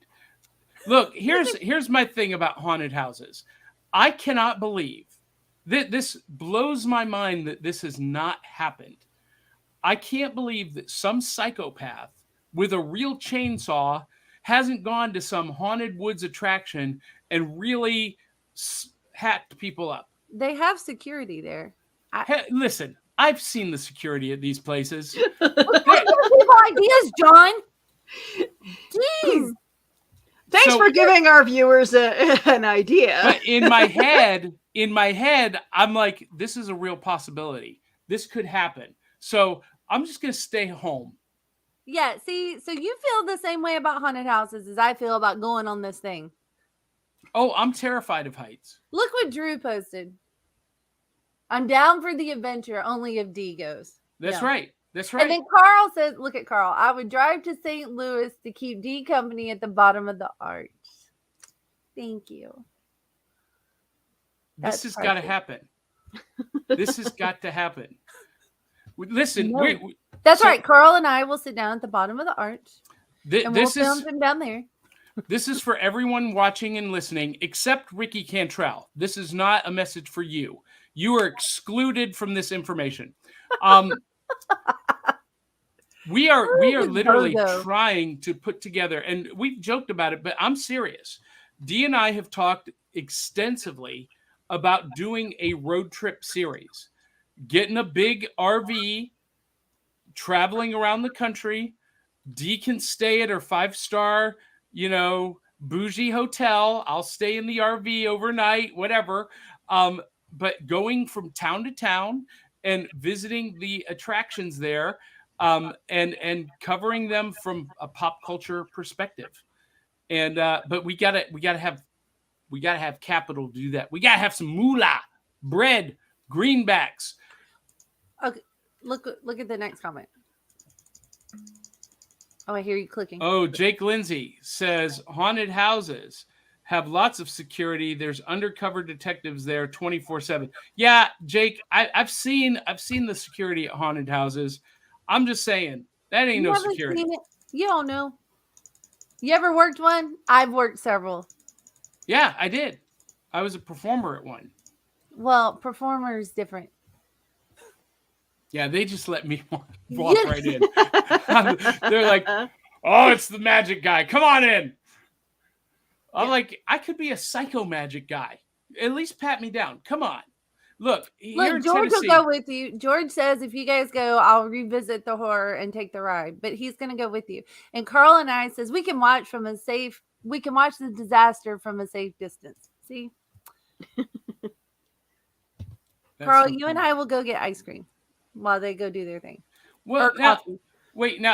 Look, here's my thing about haunted houses. I cannot believe this blows my mind that this has not happened. I can't believe that some psychopath with a real chainsaw hasn't gone to some haunted woods attraction and really hacked people up. They have security there. Hey, listen, I've seen the security at these places. People ideas, John. Jeez. Thanks for giving our viewers an idea. But in my head, I'm like, this is a real possibility. This could happen. So I'm just going to stay home. Yeah, see, so you feel the same way about haunted houses as I feel about going on this thing. Oh, I'm terrified of heights. Look what Drew posted. I'm down for the adventure, only if Dee goes. That's right. That's right. And then Carl says, look at Carl. I would drive to St. Louis to keep Dee company at the bottom of the arch. Thank you. This has got to happen. This has got to happen. Listen, no. That's right. Carl and I will sit down at the bottom of the arch. And we'll film him down there. This is for everyone watching and listening, except Ricky Cantrell. This is not a message for you. You are excluded from this information. We are literally trying to put together, and we've joked about it, but I'm serious. Dee and I have talked extensively about doing a road trip series, getting a big RV, traveling around the country. Dee can stay at her 5-star, bougie hotel. I'll stay in the RV overnight, whatever. But going from town to town and visiting the attractions there, and covering them from a pop culture perspective. And but we gotta have capital to do that. We gotta have some moolah, bread, greenbacks. Okay, look at the next comment. Oh, I hear you clicking. Oh, Jake Lindsay says haunted houses have lots of security. There's undercover detectives there 24/7. Yeah, Jake, I've seen the security at haunted houses. I'm just saying that ain't no security. You don't know. You ever worked one? I've worked several. Yeah, I did. I was a performer at one. Well, performer is different. Yeah, they just let me walk right in. They're like, oh, it's the magic guy. Come on in. I'm like, I could be a psycho magic guy. At least pat me down. Come on. Look, George will go with you. George says if you guys go, I'll revisit the horror and take the ride. But he's going to go with you. And Carl and I says we can watch the disaster from a safe distance. See? Carl, you and I will go get ice cream while they go do their thing. Well, now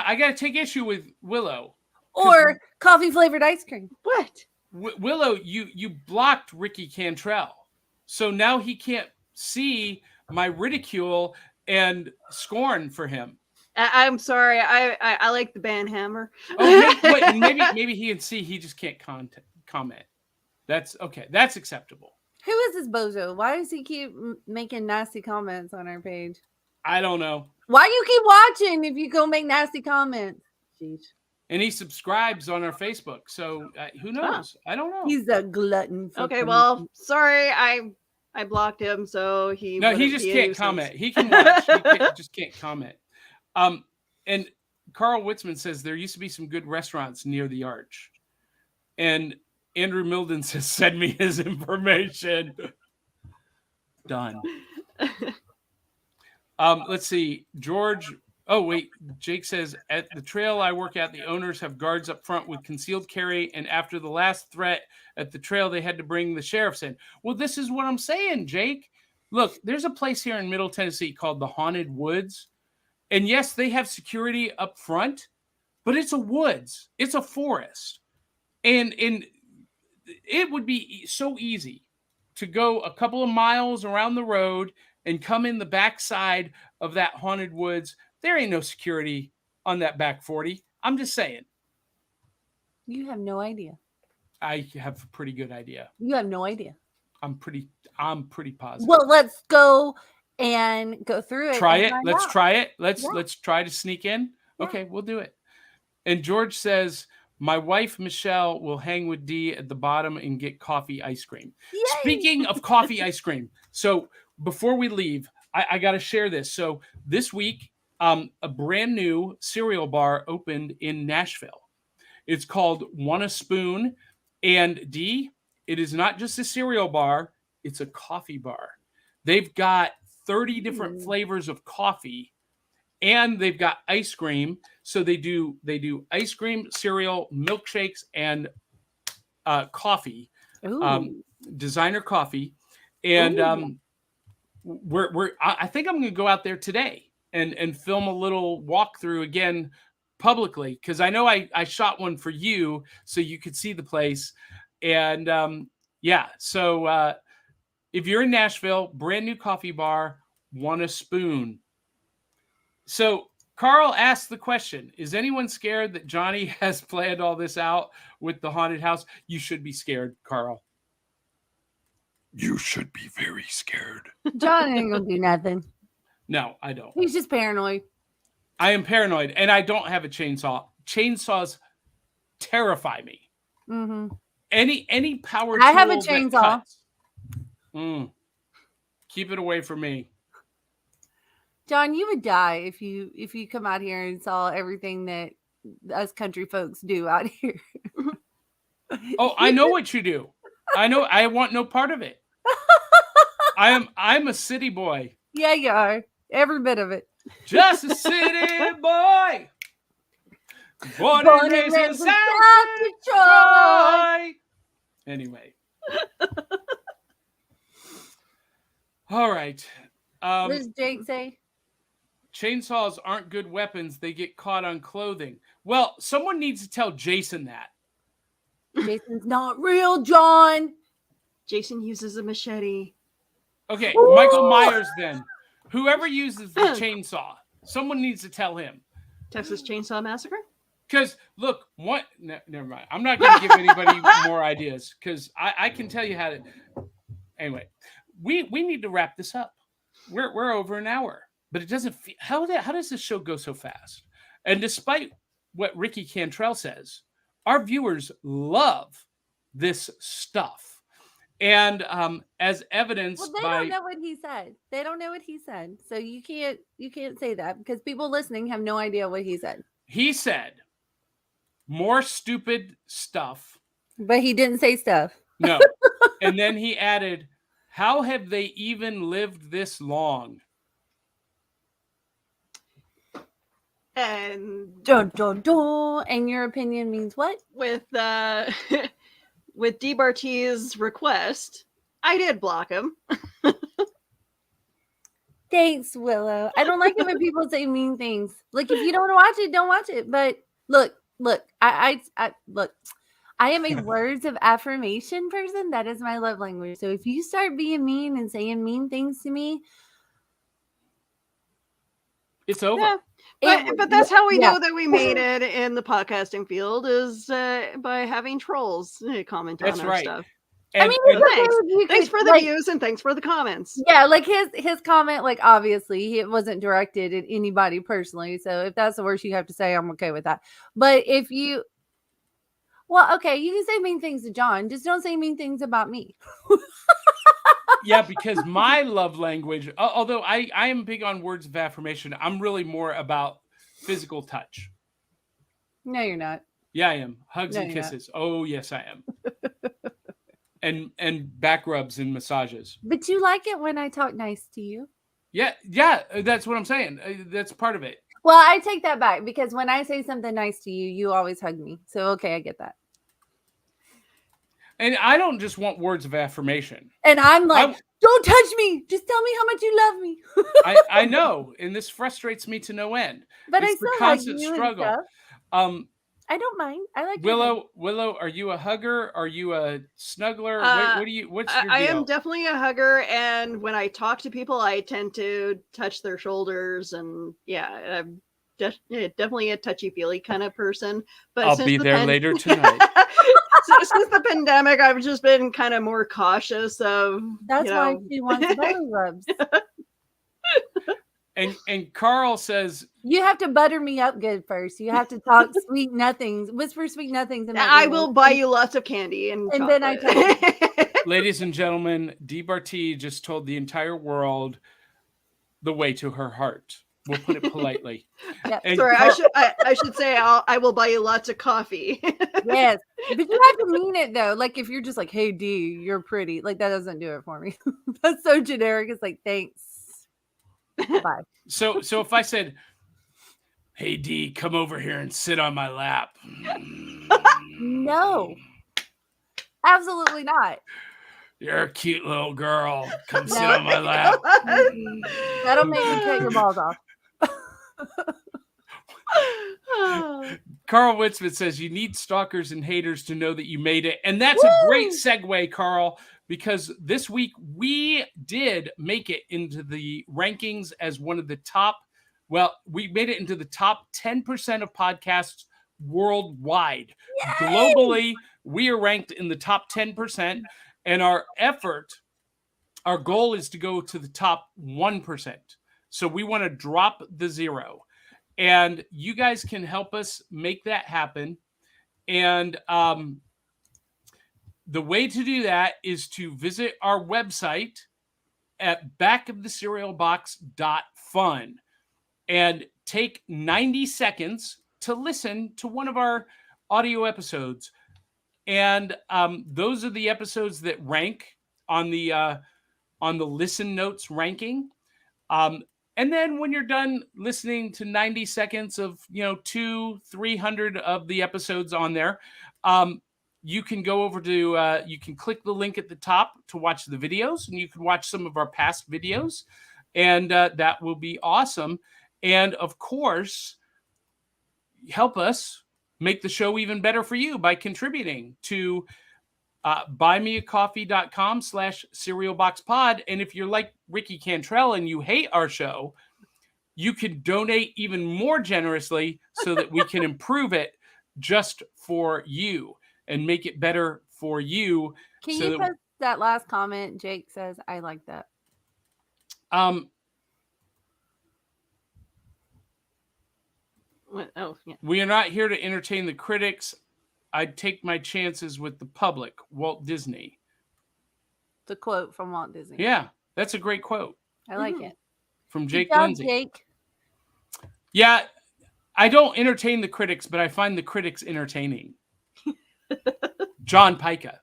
I got to take issue with Willow. Or coffee flavored ice cream. What? Willow, you blocked Ricky Cantrell. So now he can't see my ridicule and scorn for him. I'm sorry. I like the band Hammer. Oh, maybe he can see. He just can't comment. That's okay. That's acceptable. Who is this bozo? Why does he keep making nasty comments on our page? I don't know. Why you keep watching if you go make nasty comments? Jeez. and he subscribes on our Facebook. So who knows? I don't know. He's a glutton. For Okay, well, sorry, I blocked him, so he wouldn't just be a can't nuisance. comment. He can watch. Just can't comment. And Carl Witzman says there used to be some good restaurants near the Arch. And Andrew Milden says, send me his information. Done. Let's see. George. Oh, wait. Jake says, at the trail I work at, the owners have guards up front with concealed carry. And after the last threat at the trail, they had to bring the sheriffs in. Well, this is what I'm saying, Jake. Look, there's a place here in Middle Tennessee called the Haunted Woods. And yes, they have security up front, but it's a woods. It's a forest. And it would be so easy to go a couple of miles around the road and come in the backside of that haunted woods. There ain't no security on that back 40. I'm just saying. You have no idea. I have a pretty good idea. You have no idea. I'm pretty positive. Well, let's go and go through it. Try it. Let's out. try it. Let's try to sneak in. Yeah. Okay, we'll do it. And George says, my wife, Michelle, will hang with Dee at the bottom and get coffee ice cream. Yay! Speaking of coffee ice cream, so before we leave, I got to share this. So this week, a brand new cereal bar opened in Nashville. It's called Want a Spoon. And Dee, it is not just a cereal bar, it's a coffee bar. They've got 30 different flavors of coffee. And they've got ice cream. So they do ice cream, cereal, milkshakes, and coffee, designer coffee. And I think I'm going to go out there today and film a little walkthrough again publicly, because I know I shot one for you so you could see the place. And so if you're in Nashville, brand new coffee bar, Want a Spoon. So Carl asked the question, is anyone scared that Johnny has planned all this out with the haunted house? You should be scared, Carl. You should be very scared. John ain't gonna do nothing. No, I don't. He's just paranoid. I am paranoid, and I don't have a chainsaw. Chainsaws terrify me. Mm-hmm. Any power I have a tool that chainsaw. cuts. Keep it away from me. John, you would die if you come out here and saw everything that us country folks do out here. Oh, I know what you do. I know. I want no part of it. I'm a city boy. Yeah, you are. Every bit of it. Just a city boy. Born and raised in South Detroit. Anyway. All right. What does Jake say? Chainsaws aren't good weapons. They get caught on clothing. Well, someone needs to tell Jason that. Jason's not real, John. Jason uses a machete. Okay, Michael Myers then. Whoever uses the chainsaw, someone needs to tell him. Texas Chainsaw Massacre? Because, look, never mind. I'm not going to give anybody more ideas, because I can tell you how to. Anyway, we need to wrap this up. We're over an hour. But it doesn't feel, how does this show go so fast? And despite what Ricky Cantrell says, our viewers love this stuff. And as evidenced they don't know what he said. They don't know what he said. So you can't say that, because people listening have no idea what he said. He said more stupid stuff. But he didn't say stuff. No. And then he added, how have they even lived this long? And dun, dun, dun. And your opinion means what? With with Dee Bartee's request, I did block him. Thanks, Willow. I don't like it when people say mean things. Like, if you don't want to watch it, don't watch it. But look, I am a words of affirmation person. That is my love language. So if you start being mean and saying mean things to me, it's over. Yeah. But that's how we know that we made it in the podcasting field, is by having trolls comment on our stuff. I mean, it's okay thanks. if you Thanks could, for the like, views and thanks for the comments. Yeah, like his comment, like obviously it wasn't directed at anybody personally. So if that's the worst you have to say, I'm okay with that. But if you, well, okay, you can say mean things to John, just don't say mean things about me. Yeah, because my love language, although I am big on words of affirmation, I'm really more about physical touch. No, you're not. Yeah, I am. Hugs No, and you're not. kisses. Oh, yes, I am. and back rubs and massages. But you like it when I talk nice to you. Yeah, that's what I'm saying. That's part of it. Well, I take that back because when I say something nice to you, you always hug me. So okay, I get that. And I don't just want words of affirmation. And I'm like, don't touch me. Just tell me how much you love me. I know, and this frustrates me to no end. But it's I still the constant hug you struggle. And stuff. I don't mind. I like Willow, are you a hugger? Are you a snuggler? What do you? What's your deal? I am definitely a hugger, and when I talk to people, I tend to touch their shoulders, and yeah, I'm definitely a touchy-feely kind of person. But I'll be there later tonight. Since the pandemic, I've just been kind of more cautious of. That's why she wants belly rubs. And Carl says you have to butter me up good first. You have to talk sweet nothings, whisper sweet nothings. I will buy you lots of candy and then I tell ladies and gentlemen, Dee Bartee just told the entire world the way to her heart. We'll put it politely. Yep. Sorry, I should say I will buy you lots of coffee. Yes, but you have to mean it though. Like if you're just like, "Hey Dee, you're pretty," like that doesn't do it for me. That's so generic. It's like, thanks. Bye. So if I said, "Hey Dee, come over here and sit on my lap," no, absolutely not. You're a cute little girl. Come sit on my lap. That'll make me cut your balls off. Carl Witzman says you need stalkers and haters to know that you made it. And that's a great segue, Carl, because this week we did make it into the rankings as one of the top. Well, we made it into the top 10% of podcasts worldwide. Yay! Globally, we are ranked in the top 10%. And our goal is to go to the top 1%. So we want to drop the 0. And you guys can help us make that happen. And the way to do that is to visit our website at backofthecerealbox.fun and take 90 seconds to listen to one of our audio episodes. And those are the episodes that rank on the listen notes ranking. And then when you're done listening to 90 seconds of, 200-300 of the episodes on there, you can go over to, you can click the link at the top to watch the videos, and you can watch some of our past videos, and that will be awesome. And of course, help us make the show even better for you by contributing to buymeacoffee.com/cerealboxpod. And if you're like Ricky Cantrell and you hate our show, you can donate even more generously so that we can improve it just for you and make it better for you. Can you post that last comment? Jake says, I like that. Oh, yeah. We are not here to entertain the critics. I'd take my chances with the public. Walt Disney. The quote from Walt Disney. Yeah, that's a great quote. I like it. From Jake Good job, Lindsay. Jake. Yeah, I don't entertain the critics, but I find the critics entertaining. John Pyka.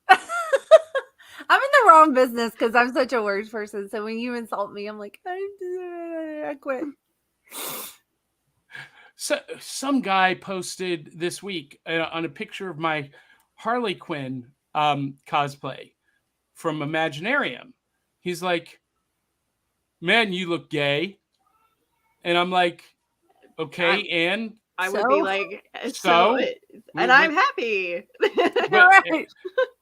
I'm in the wrong business because I'm such a words person. So when you insult me, I'm like, I quit. So some guy posted this week on a picture of my Harley Quinn cosplay from Imaginarium. He's like, "Man, you look gay." And I'm like, "Okay, and I would be like, so and I'm happy." Right.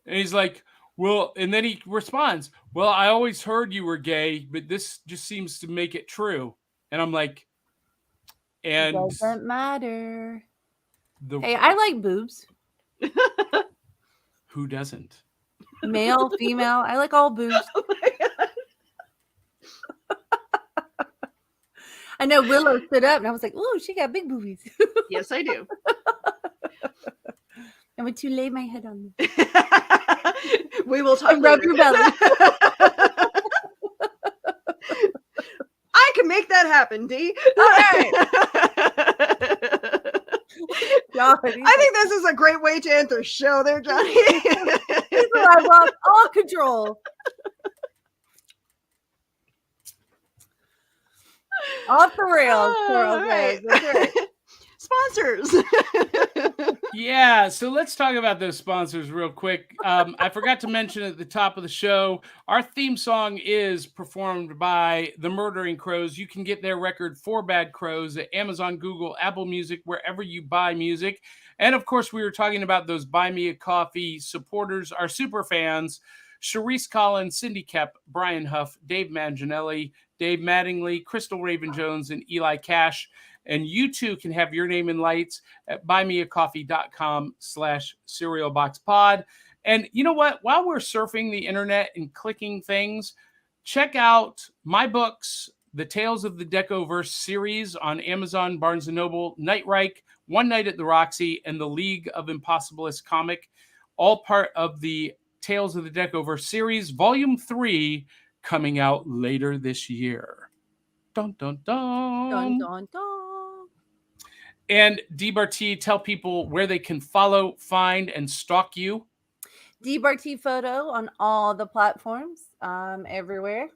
And he's like, "Well," and then he responds, "Well, I always heard you were gay, but this just seems to make it true." And I'm like, and it doesn't matter. Hey, I like boobs. Who doesn't? Male, female. I like all boobs. Oh my God. I know Willow stood up and I was like, "Ooh, she got big boobies." Yes, I do. And would you lay my head on them? We will talk And rub later. your belly. I can make that happen, Dee. All right. God, I think this is a great way to end the show there, Johnny. I've lost all control. Off the rails. Poor old Right. Rose. That's right. Sponsors. Yeah, so let's talk about those sponsors real quick. I forgot to mention at the top of the show, our theme song is performed by the Murdering Crows. You can get their record, Four Bad Crows, at Amazon, Google, Apple Music, wherever you buy music. And of course, we were talking about those Buy Me a Coffee supporters, our super fans, Sharice Collins, Cindy Kep, Brian Huff, Dave Manginelli, Dave Mattingly, Crystal Raven Jones, and Eli Cash. And you too can have your name in lights at buymeacoffee.com/cerealboxpod. And you know what? While we're surfing the internet and clicking things, check out my books, the Tales of the Decoverse series on Amazon, Barnes & Noble, Night Reich, One Night at the Roxy, and the League of Impossibilists comic, all part of the Tales of the Decoverse series, Volume 3, coming out later this year. Dun, dun, dun. Dun, dun, dun. And Dee Bartee, tell people where they can follow, find, and stalk you. Dee Bartee photo on all the platforms, everywhere.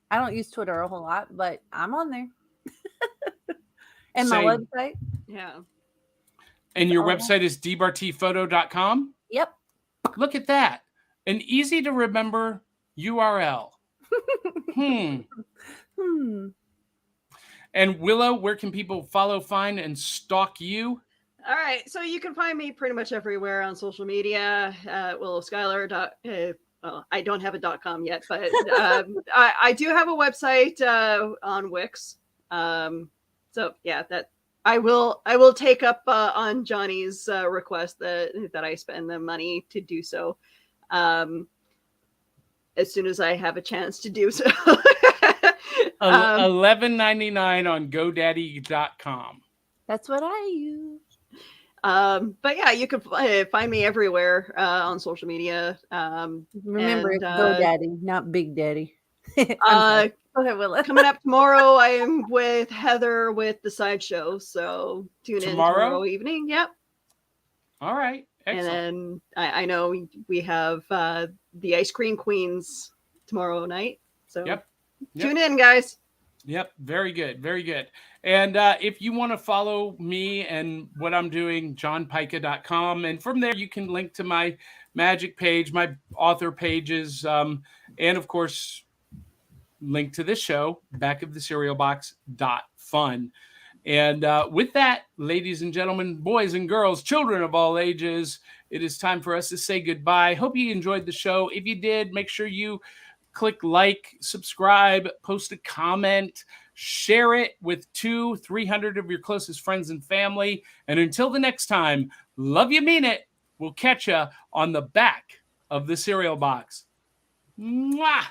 I don't use Twitter a whole lot, but I'm on there. And my Same. website. Yeah. And your Oh. website is dbarteephoto.com. Yep. Look at that. An easy to remember URL. And Willow, where can people follow, find, and stalk you? All right. So you can find me pretty much everywhere on social media. Willow Skylor. Well, I don't have a .com yet, but I do have a website on Wix. So yeah, that I will take up on Johnny's request that I spend the money to do so as soon as I have a chance to do so. $11.99 on GoDaddy.com. That's what I use. But yeah, you can find me everywhere on social media. Remember, and, it's GoDaddy, not Big Daddy. Go ahead, Willow. Coming up tomorrow, I am with Heather with the Sideshow. So tune in tomorrow evening. Yep. All right. Excellent. And then I know we have the Ice Cream Queens tomorrow night. So tune in, guys. Yep. Very good. Very good. And if you want to follow me and what I'm doing, johnpyka.com. And from there, you can link to my magic page, my author pages, and of course, link to this show, backofthecerealbox.fun. And with that, ladies and gentlemen, boys and girls, children of all ages, it is time for us to say goodbye. Hope you enjoyed the show. If you did, make sure you click like, subscribe, post a comment, share it with 200-300 of your closest friends and family. And until the next time, love you, mean it. We'll catch you on the back of the cereal box. Mwah!